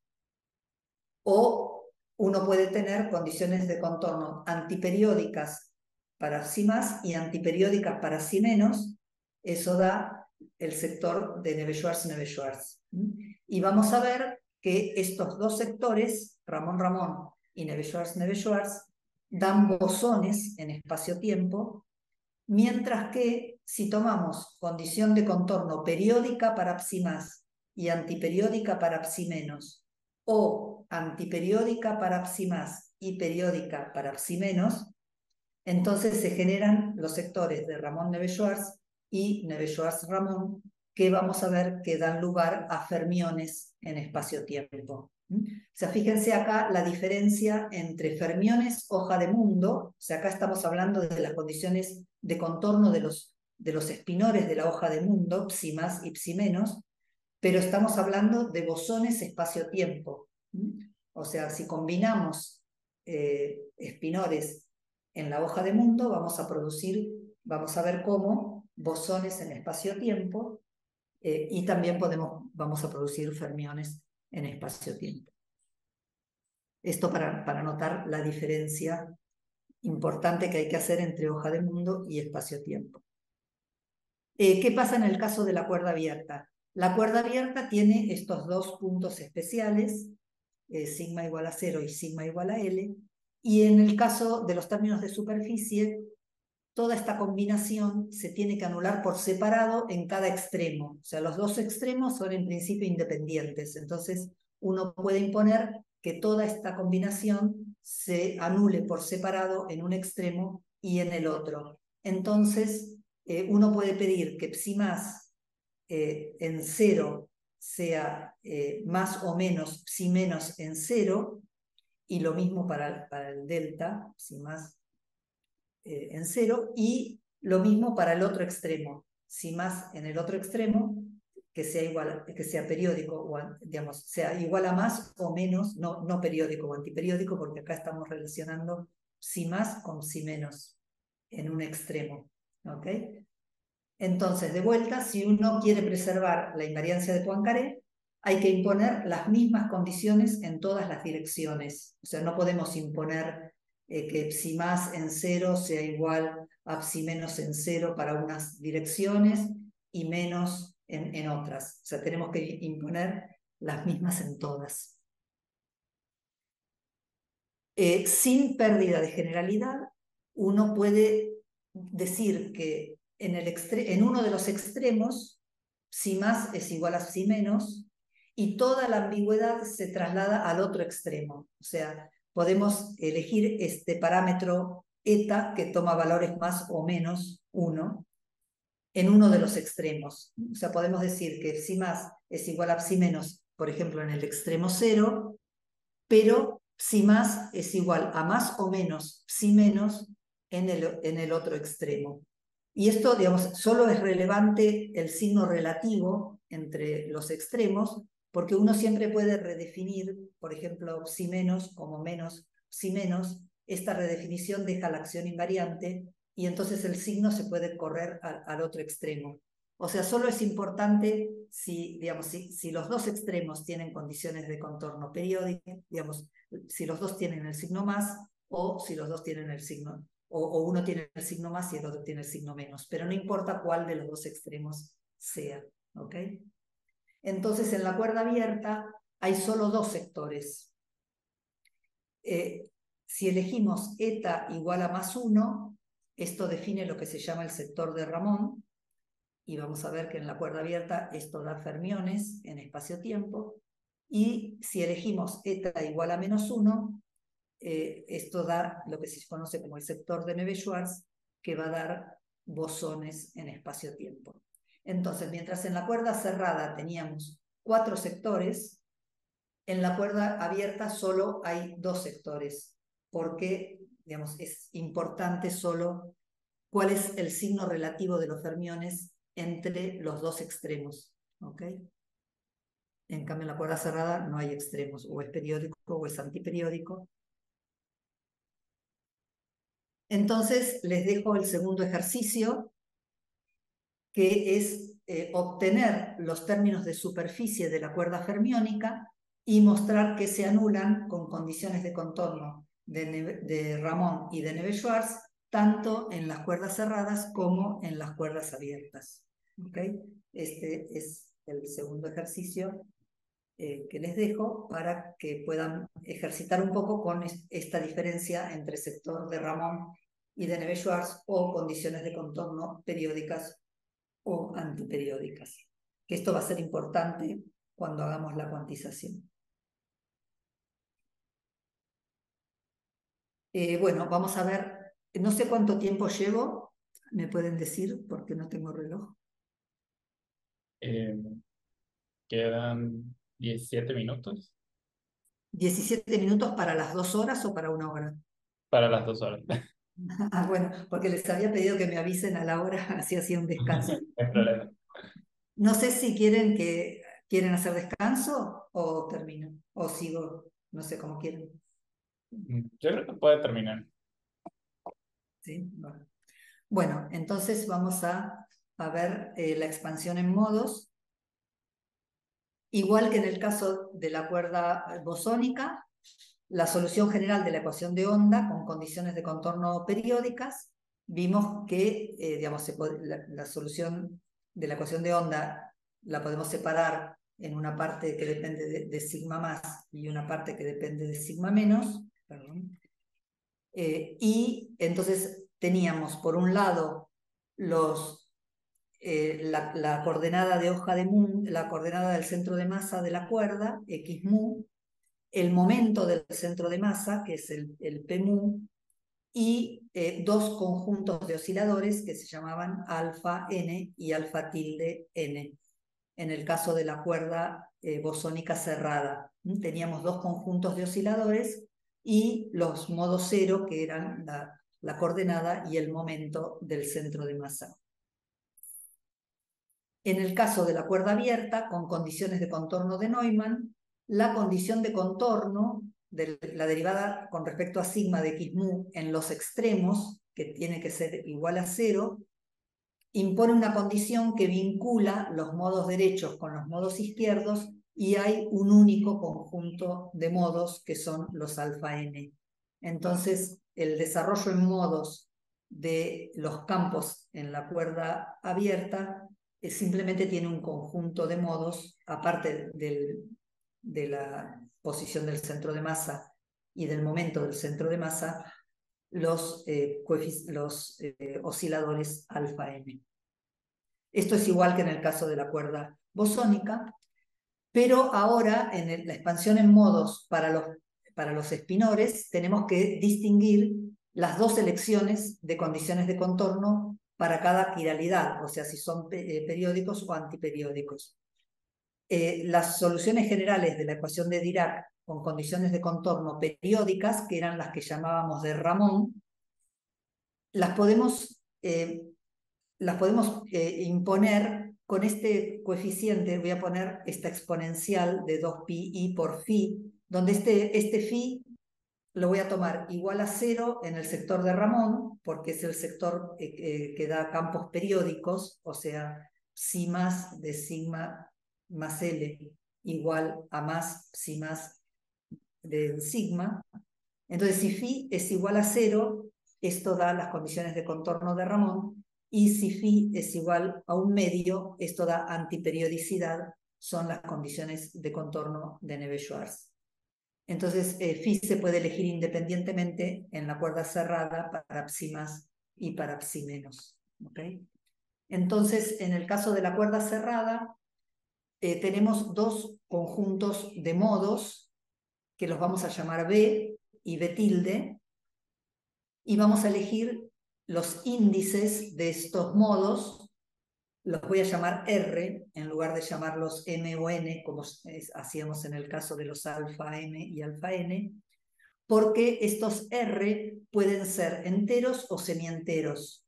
O uno puede tener condiciones de contorno antiperiódicas para psi más y antiperiódicas para psi menos. Eso da el sector de Neveu-Schwarz-Neveu-Schwarz. Y vamos a ver que estos dos sectores, Ramón-Ramón y Neveu-Schwarz-Neveu-Schwarz, dan bosones en espacio-tiempo, mientras que si tomamos condición de contorno periódica para psi más y antiperiódica para psi menos, o antiperiódica para psi más y periódica para psi menos, entonces se generan los sectores de Ramón-Neveu-Schwarz y Neveu-Schwarz-Ramón, que vamos a ver que dan lugar a fermiones en espacio-tiempo. O sea, fíjense acá la diferencia entre fermiones hoja de mundo. O sea, acá estamos hablando de las condiciones de contorno de los espinores de la hoja de mundo, psi más y psi menos, pero estamos hablando de bosones espacio-tiempo. O sea, si combinamos espinores en la hoja de mundo, vamos a ver cómo bosones en espacio-tiempo, y también vamos a producir fermiones en espacio-tiempo. Esto para notar la diferencia importante que hay que hacer entre hoja de mundo y espacio-tiempo. ¿Qué pasa en el caso de la cuerda abierta? La cuerda abierta tiene estos dos puntos especiales, sigma igual a 0 y sigma igual a L, y en el caso de los términos de superficie, toda esta combinación se tiene que anular por separado en cada extremo. O sea, los dos extremos son en principio independientes. Entonces, uno puede imponer que toda esta combinación se anule por separado en un extremo y en el otro. Entonces, uno puede pedir que psi más en 0 sea más o menos psi menos en 0, y lo mismo para el delta, psi más en 0, y lo mismo para el otro extremo, psi más en el otro extremo, que sea igual, que sea periódico, o digamos, sea igual a más o menos, no periódico o antiperiódico, porque acá estamos relacionando psi más con psi menos en un extremo, ¿ok? Entonces, de vuelta, si uno quiere preservar la invariancia de Poincaré, hay que imponer las mismas condiciones en todas las direcciones. O sea, no podemos imponer que psi más en 0 sea igual a psi menos en 0 para unas direcciones y menos en otras. O sea, tenemos que imponer las mismas en todas. Sin pérdida de generalidad, uno puede decir que en uno de los extremos, psi más es igual a psi menos, y toda la ambigüedad se traslada al otro extremo. O sea, podemos elegir este parámetro eta que toma valores más o menos 1 en uno de los extremos. O sea, podemos decir que psi más es igual a psi menos, por ejemplo, en el extremo 0, pero psi más es igual a más o menos psi menos en el otro extremo. Y esto, digamos, solo es relevante el signo relativo entre los extremos, porque uno siempre puede redefinir, por ejemplo, psi menos como menos psi menos. Esta redefinición deja la acción invariante y entonces el signo se puede correr al otro extremo. O sea, solo es importante si, digamos, si los dos extremos tienen condiciones de contorno periódico, digamos, si los dos tienen el signo más, o si los dos tienen el signo, o uno tiene el signo más y el otro tiene el signo menos, pero no importa cuál de los dos extremos sea, ¿ok? Entonces, en la cuerda abierta hay solo dos sectores. Si elegimos eta igual a más 1, esto define lo que se llama el sector de Ramón, y vamos a ver que en la cuerda abierta esto da fermiones en espacio-tiempo, y si elegimos eta igual a menos 1, esto da lo que se conoce como el sector de Neveu-Schwarz, que va a dar bosones en espacio-tiempo. Entonces, mientras en la cuerda cerrada teníamos 4 sectores, en la cuerda abierta solo hay 2 sectores, porque, digamos, es importante solo cuál es el signo relativo de los fermiones entre los dos extremos, ¿ok? En cambio, en la cuerda cerrada no hay extremos, o es periódico o es antiperiódico. Entonces, les dejo el segundo ejercicio, que es obtener los términos de superficie de la cuerda fermiónica y mostrar que se anulan con condiciones de contorno de Ramón y de Neveu-Schwarz, tanto en las cuerdas cerradas como en las cuerdas abiertas. ¿Okay? Este es el segundo ejercicio que les dejo para que puedan ejercitar un poco con esta diferencia entre sector de Ramón y de Neveu-Schwarz, o condiciones de contorno periódicas o antiperiódicas. Que esto va a ser importante cuando hagamos la cuantización. Bueno, vamos a ver, no sé cuánto tiempo llevo, me pueden decir porque no tengo reloj. Quedan 17 minutos 17 minutos para las 2 horas o para 1 hora. para las 2 horas. Ah, bueno, porque les había pedido que me avisen a la hora, así hacía un descanso. No hay problema. No sé si quieren hacer descanso o termino, o sigo, no sé cómo quieren. Yo creo que puede terminar. ¿Sí? Bueno, entonces vamos a ver la expansión en modos. Igual que en el caso de la cuerda bosónica, la solución general de la ecuación de onda con condiciones de contorno periódicas, vimos que digamos, la solución de la ecuación de onda la podemos separar en una parte que depende de sigma más y una parte que depende de sigma menos. Perdón. Y entonces teníamos por un lado la coordenada de hoja de Mund, la coordenada del centro de masa de la cuerda, x mu, el momento del centro de masa, que es el p mu, y 2 conjuntos de osciladores que se llamaban alfa n y alfa tilde n. en el caso de la cuerda bosónica cerrada. Teníamos dos conjuntos de osciladores y los modos cero, que eran la coordenada y el momento del centro de masa. En el caso de la cuerda abierta, con condiciones de contorno de Neumann, la condición de contorno de la derivada con respecto a sigma de x mu en los extremos, que tiene que ser igual a 0, impone una condición que vincula los modos derechos con los modos izquierdos y hay un único conjunto de modos que son los alfa n. Entonces, el desarrollo en modos de los campos en la cuerda abierta simplemente tiene un conjunto de modos, aparte de la posición del centro de masa y del momento del centro de masa, los osciladores alfa n. Esto es igual que en el caso de la cuerda bosónica, pero ahora en la expansión en modos para los espinores tenemos que distinguir las dos elecciones de condiciones de contorno para cada quiralidad, o sea, si son periódicos o antiperiódicos. Las soluciones generales de la ecuación de Dirac con condiciones de contorno periódicas, que eran las que llamábamos de Ramón, las podemos imponer con este coeficiente. Voy a poner esta exponencial de 2pi por phi, donde este phi lo voy a tomar igual a 0 en el sector de Ramón, porque es el sector que da campos periódicos, o sea, psi más de sigma más L igual a más psi más de sigma. Entonces, si phi es igual a 0, esto da las condiciones de contorno de Ramón, y si phi es igual a 1/2, esto da antiperiodicidad, son las condiciones de contorno de Neveu-Schwarz. Entonces, phi se puede elegir independientemente en la cuerda cerrada para psi más y para psi menos. ¿Okay? Entonces, en el caso de la cuerda cerrada, tenemos dos conjuntos de modos que los vamos a llamar B y B tilde, y vamos a elegir los índices de estos modos, los voy a llamar R, en lugar de llamarlos M o N, como hacíamos en el caso de los alfa M y alfa N, porque estos R pueden ser enteros o semienteros.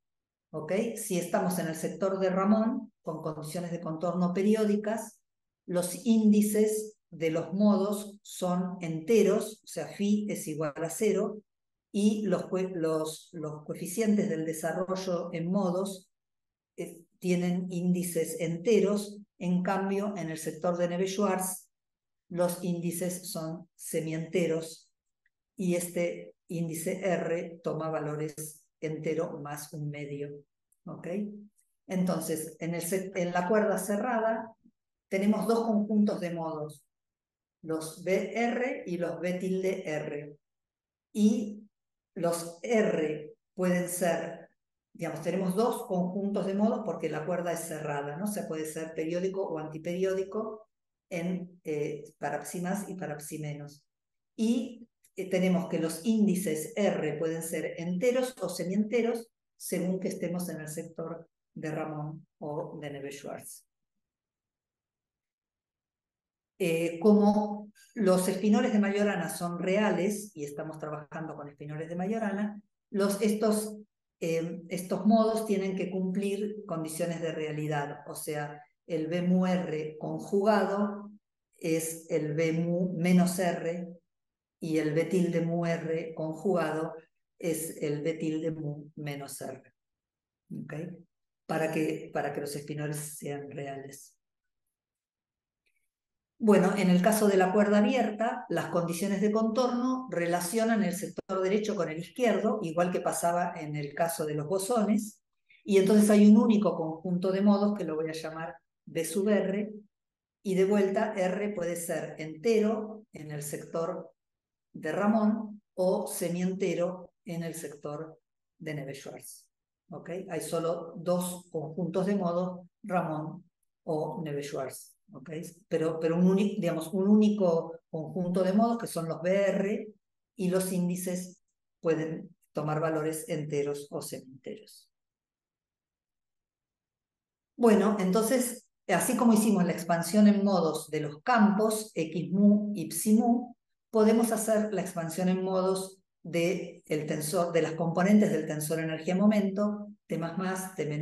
¿Ok? Si estamos en el sector de Ramón, con condiciones de contorno periódicas, los índices de los modos son enteros, o sea, phi es igual a 0, y los coeficientes del desarrollo en modos tienen índices enteros. En cambio, en el sector de Neveu-Schwarz, los índices son semienteros, y este índice R toma valores entero más 1/2. ¿Ok? Entonces, en la cuerda cerrada tenemos dos conjuntos de modos, los BR y los B tilde R. Y los R pueden ser, digamos, tenemos dos conjuntos de modos porque la cuerda es cerrada, ¿no? O sea, puede ser periódico o antiperiódico para psi más y para psi menos. Y tenemos que los índices R pueden ser enteros o semienteros según que estemos en el sector de Ramón o de Neveu-Schwarz. Como los espinores de Majorana son reales, y estamos trabajando con espinores de Majorana, estos modos tienen que cumplir condiciones de realidad, o sea, el B mu R conjugado es el B mu menos R, y el B tilde mu R conjugado es el B tilde mu menos R. ¿Okay? Para que los espinores sean reales. Bueno, en el caso de la cuerda abierta, las condiciones de contorno relacionan el sector derecho con el izquierdo, igual que pasaba en el caso de los bosones, y entonces hay un único conjunto de modos que lo voy a llamar B sub R, y de vuelta R puede ser entero en el sector de Ramón o semientero en el sector de Neveu-Schwarz. ¿Okay? Hay solo dos conjuntos de modos, Ramón o Neveu-Schwarz. ¿Okay? Pero un único conjunto de modos que son los BR, y los índices pueden tomar valores enteros o semienteros. Bueno, entonces así como hicimos la expansión en modos de los campos, xmu y psimu, podemos hacer la expansión en modos de las componentes del tensor energía-momento, T++, T-.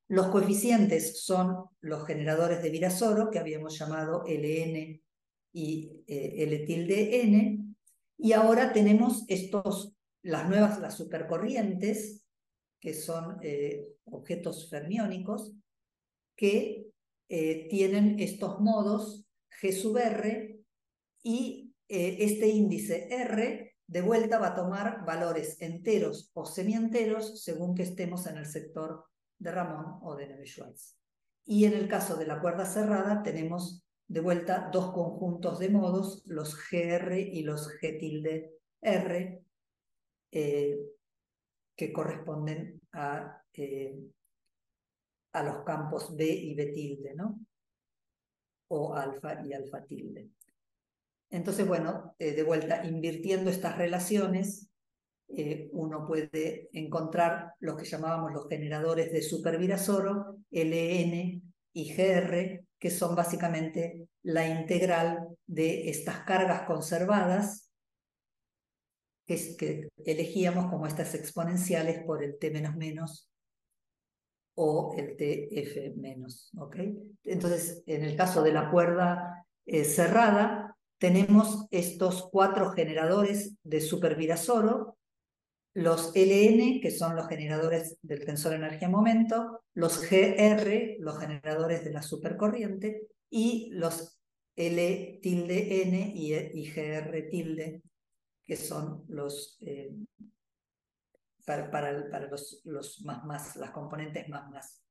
Los coeficientes son los generadores de Virasoro, que habíamos llamado Ln y L tilde n, y ahora tenemos las supercorrientes, que son objetos fermiónicos, que tienen estos modos G sub R, y este índice R de vuelta va a tomar valores enteros o semienteros según que estemos en el sector de Ramón o de Neveu-Schwarz. Y en el caso de la cuerda cerrada tenemos de vuelta dos conjuntos de modos, los GR y los G tilde R, que corresponden a los campos B y B tilde, ¿no? O alfa y alfa tilde. Entonces, bueno, de vuelta, invirtiendo estas relaciones, uno puede encontrar los que llamábamos los generadores de supervirasoro, Ln y Gr, que son básicamente la integral de estas cargas conservadas que elegíamos como estas exponenciales por el T menos o el TF menos, ¿ok? Entonces, en el caso de la cuerda cerrada, tenemos estos 4 generadores de supervirasoro, los Ln, que son los generadores del tensor energía-momento, los Gr, los generadores de la supercorriente, y los L tilde n y Gr tilde, que son los para los más, las componentes más.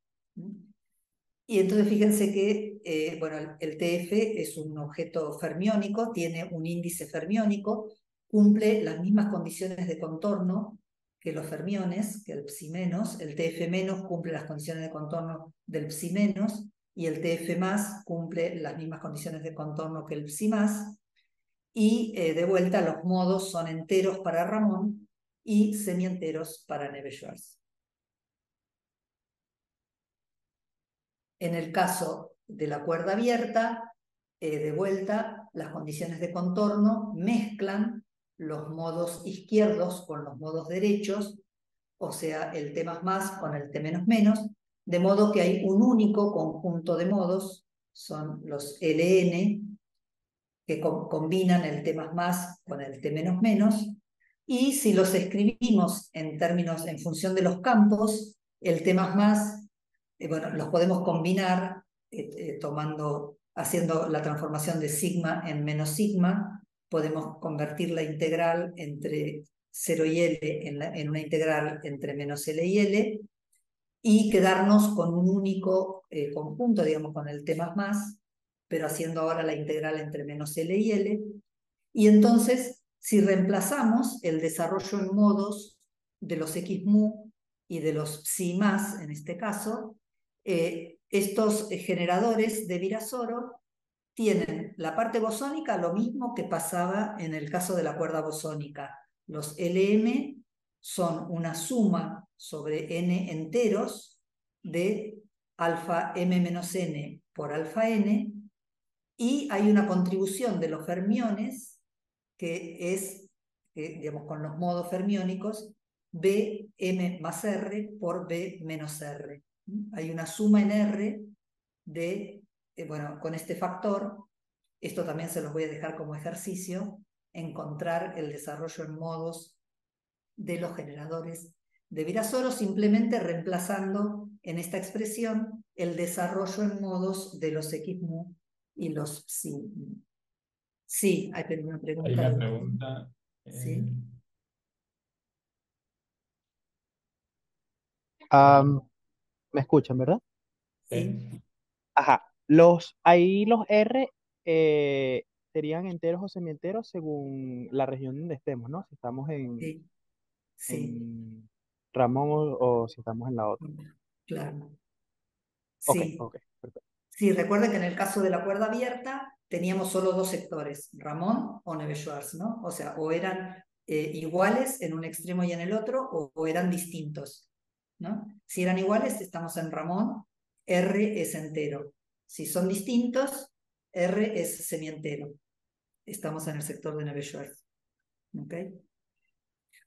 Y entonces fíjense que bueno, el TF es un objeto fermiónico, tiene un índice fermiónico, cumple las mismas condiciones de contorno que los fermiones, que el psi menos. El TF menos cumple las condiciones de contorno del psi menos, y el TF más cumple las mismas condiciones de contorno que el psi más. Y de vuelta los modos son enteros para Ramón y semienteros para Neveu-Schwarz. En el caso de la cuerda abierta, de vuelta, las condiciones de contorno mezclan los modos izquierdos con los modos derechos, o sea, el T++ con el T menos, de modo que hay un único conjunto de modos, son los Ln, que combinan el T++ con el T menos, y si los escribimos en términos, en función de los campos, el T++, bueno, los podemos combinar haciendo la transformación de sigma en menos sigma, podemos convertir la integral entre 0 y L en una integral entre menos L y L, y quedarnos con un único conjunto, digamos, con el T++, pero haciendo ahora la integral entre menos L y L. Y entonces, si reemplazamos el desarrollo en modos de los xmu y de los psi más, en este caso, estos generadores de Virasoro tienen la parte bosónica lo mismo que pasaba en el caso de la cuerda bosónica. Los Lm son una suma sobre n enteros de alfa m menos n por alfa n, y hay una contribución de los fermiones que es, digamos, con los modos fermiónicos, Bm más R por B menos R. Hay una suma en R de, bueno, con este factor, esto también se los voy a dejar como ejercicio, encontrar el desarrollo en modos de los generadores de Virasoro, simplemente reemplazando en esta expresión el desarrollo en modos de los xmu y los psi. Sí, hay una pregunta. Hay una pregunta. Sí. ¿Me escuchan, verdad? Sí. Ajá. Ahí los R serían enteros o semienteros según la región donde estemos, ¿no? Si estamos Sí. en Ramón o si estamos en la otra. Claro. Ok, Sí. ok, perfecto. Sí, recuerden que en el caso de la cuerda abierta teníamos solo dos sectores, Ramón o Neveu-Schwarz, ¿no? O sea, o eran iguales en un extremo y en el otro, o eran distintos, ¿no? Si eran iguales, estamos en Ramón, R es entero. Si son distintos, R es semientero. Estamos en el sector de Navier-Stokes. ¿Okay?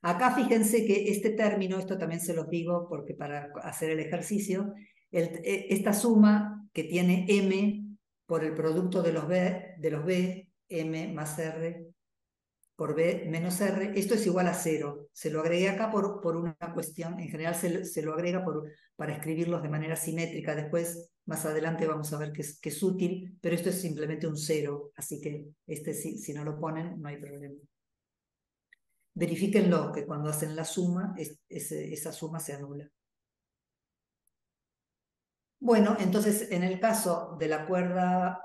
Acá fíjense que este término, esto también se los digo porque para hacer el ejercicio, esta suma que tiene M por el producto de los B, M más R por B menos R, esto es igual a 0. Se lo agregué acá por una cuestión, en general se lo agrega para escribirlos de manera simétrica. Después, más adelante vamos a ver que es útil, pero esto es simplemente un 0, así que si no lo ponen, no hay problema. Verifíquenlo, que cuando hacen la suma, esa suma se anula. Bueno, entonces en el caso de la cuerda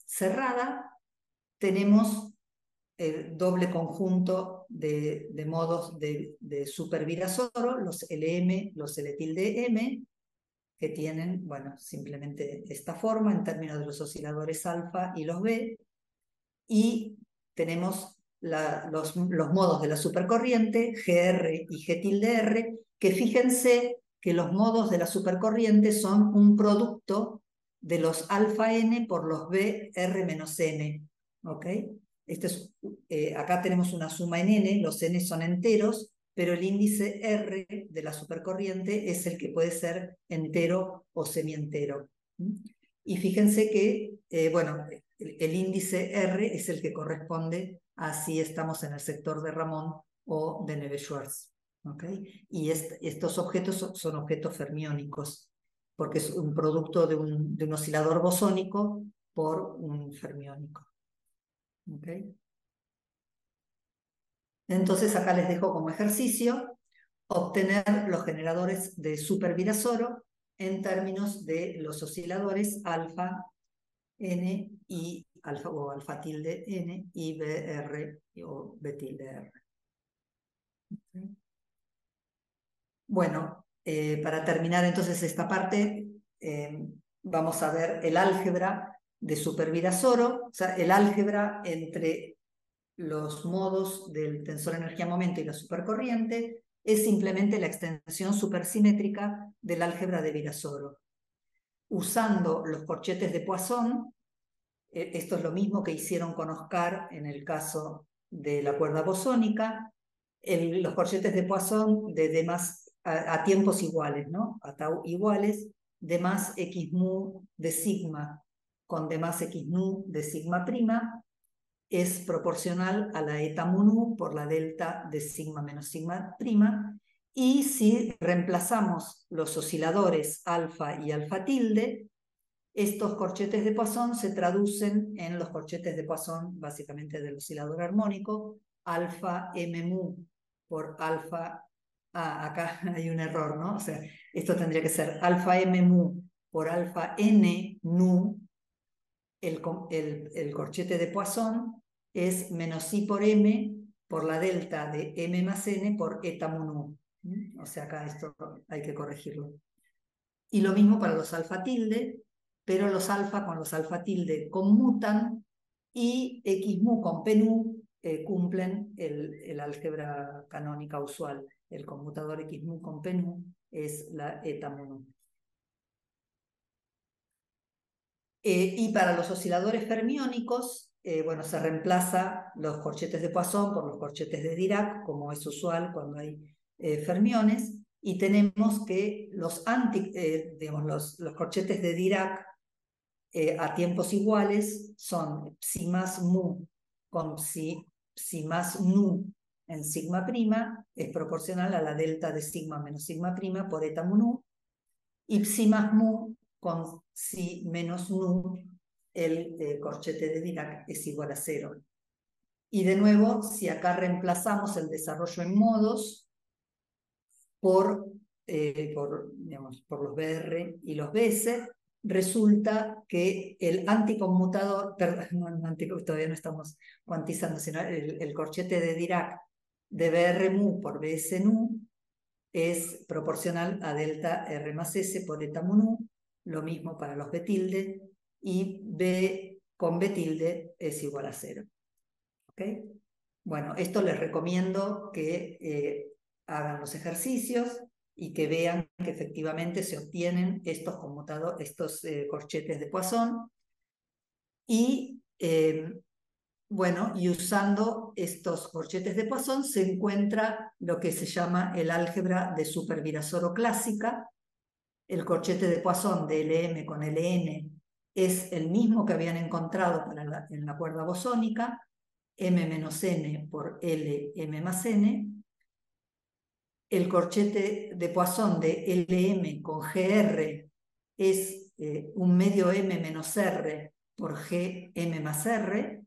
cerrada, tenemos el doble conjunto de modos de supervirasoro, los LM, los L tilde M, que tienen, bueno, simplemente esta forma en términos de los osciladores alfa y los B, y tenemos los modos de la supercorriente, GR y G tilde R, que fíjense que los modos de la supercorriente son un producto de los alfa n por los B R menos n. ¿Ok? Acá tenemos una suma en n, los n son enteros, pero el índice R de la supercorriente es el que puede ser entero o semientero. Y fíjense que, bueno, el índice R es el que corresponde a si estamos en el sector de Ramón o de Navier-Stokes. ¿Okay? Y estos objetos son objetos fermiónicos, porque es un producto de un oscilador bosónico por un fermiónico. ¿Okay? Entonces acá les dejo como ejercicio obtener los generadores de supervirasoro en términos de los osciladores alfa n y alfa o alfa tilde n y BR o B tilde R. ¿Okay? Bueno, para terminar entonces esta parte, vamos a ver el álgebra de supervirasoro, o sea, el álgebra entre los modos del tensor energía-momento y la supercorriente es simplemente la extensión supersimétrica del álgebra de Virasoro. Usando los corchetes de Poisson, esto es lo mismo que hicieron con Oscar en el caso de la cuerda bosónica, los corchetes de Poisson de D más a tiempos iguales, ¿no? A tau iguales, D más X mu de sigma con D más X nu de sigma prima es proporcional a la eta mu nu por la delta de sigma menos sigma prima, y si reemplazamos los osciladores alfa y alfa tilde, estos corchetes de Poisson se traducen en los corchetes de Poisson básicamente del oscilador armónico, alfa m mu por alfa, acá hay un error, ¿no? O sea, esto tendría que ser alfa m mu por alfa n nu, el corchete de Poisson es menos i por m por la delta de m más n por eta mu nu. O sea, acá esto hay que corregirlo. Y lo mismo para los alfa tilde, pero los alfa con los alfa tilde conmutan y x mu con p nu cumplen el álgebra canónica usual. El conmutador x mu con p nu es la eta mu nu. Y para los osciladores fermiónicos, bueno, se reemplaza los corchetes de Poisson por los corchetes de Dirac, como es usual cuando hay fermiones, y tenemos que digamos, los corchetes de Dirac a tiempos iguales son psi más mu con psi más nu en sigma prima, es proporcional a la delta de sigma menos sigma prima por eta mu nu, y psi más mu con psi menos nu, el corchete de Dirac es igual a 0. Y de nuevo, si acá reemplazamos el desarrollo en modos por los BR y los BS, resulta que el anticonmutador, perdón, todavía no estamos cuantizando, sino el corchete de Dirac de BR mu por BS nu es proporcional a delta R más S por eta mu nu, lo mismo para los B tilde, y B con B tilde es igual a 0. ¿Ok? Bueno, esto les recomiendo que hagan los ejercicios y que vean que efectivamente se obtienen estos corchetes de Poisson. Y bueno, y usando estos corchetes de Poisson se encuentra lo que se llama el álgebra de Supervirasoro clásica. El corchete de Poisson de Lm con Ln es el mismo que habían encontrado en la cuerda bosónica, m menos n por L m más n. El corchete de Poisson de Lm con Gr es un medio m menos r por Gm más r.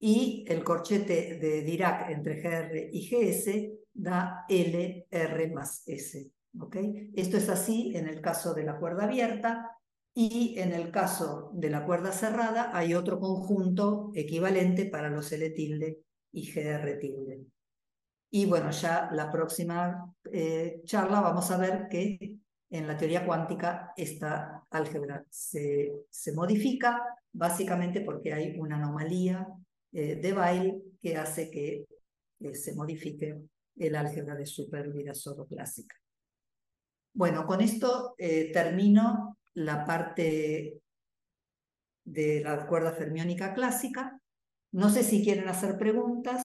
Y el corchete de Dirac entre Gr y Gs da Lr más S. ¿Okay? Esto es así en el caso de la cuerda abierta, y en el caso de la cuerda cerrada hay otro conjunto equivalente para los L tilde y Gr tilde. Y bueno, ya la próxima charla vamos a ver que en la teoría cuántica esta álgebra se modifica básicamente porque hay una anomalía de Weyl que hace que se modifique el álgebra de Supervirasoro clásica. Bueno, con esto termino la parte de la cuerda fermiónica clásica. No sé si quieren hacer preguntas.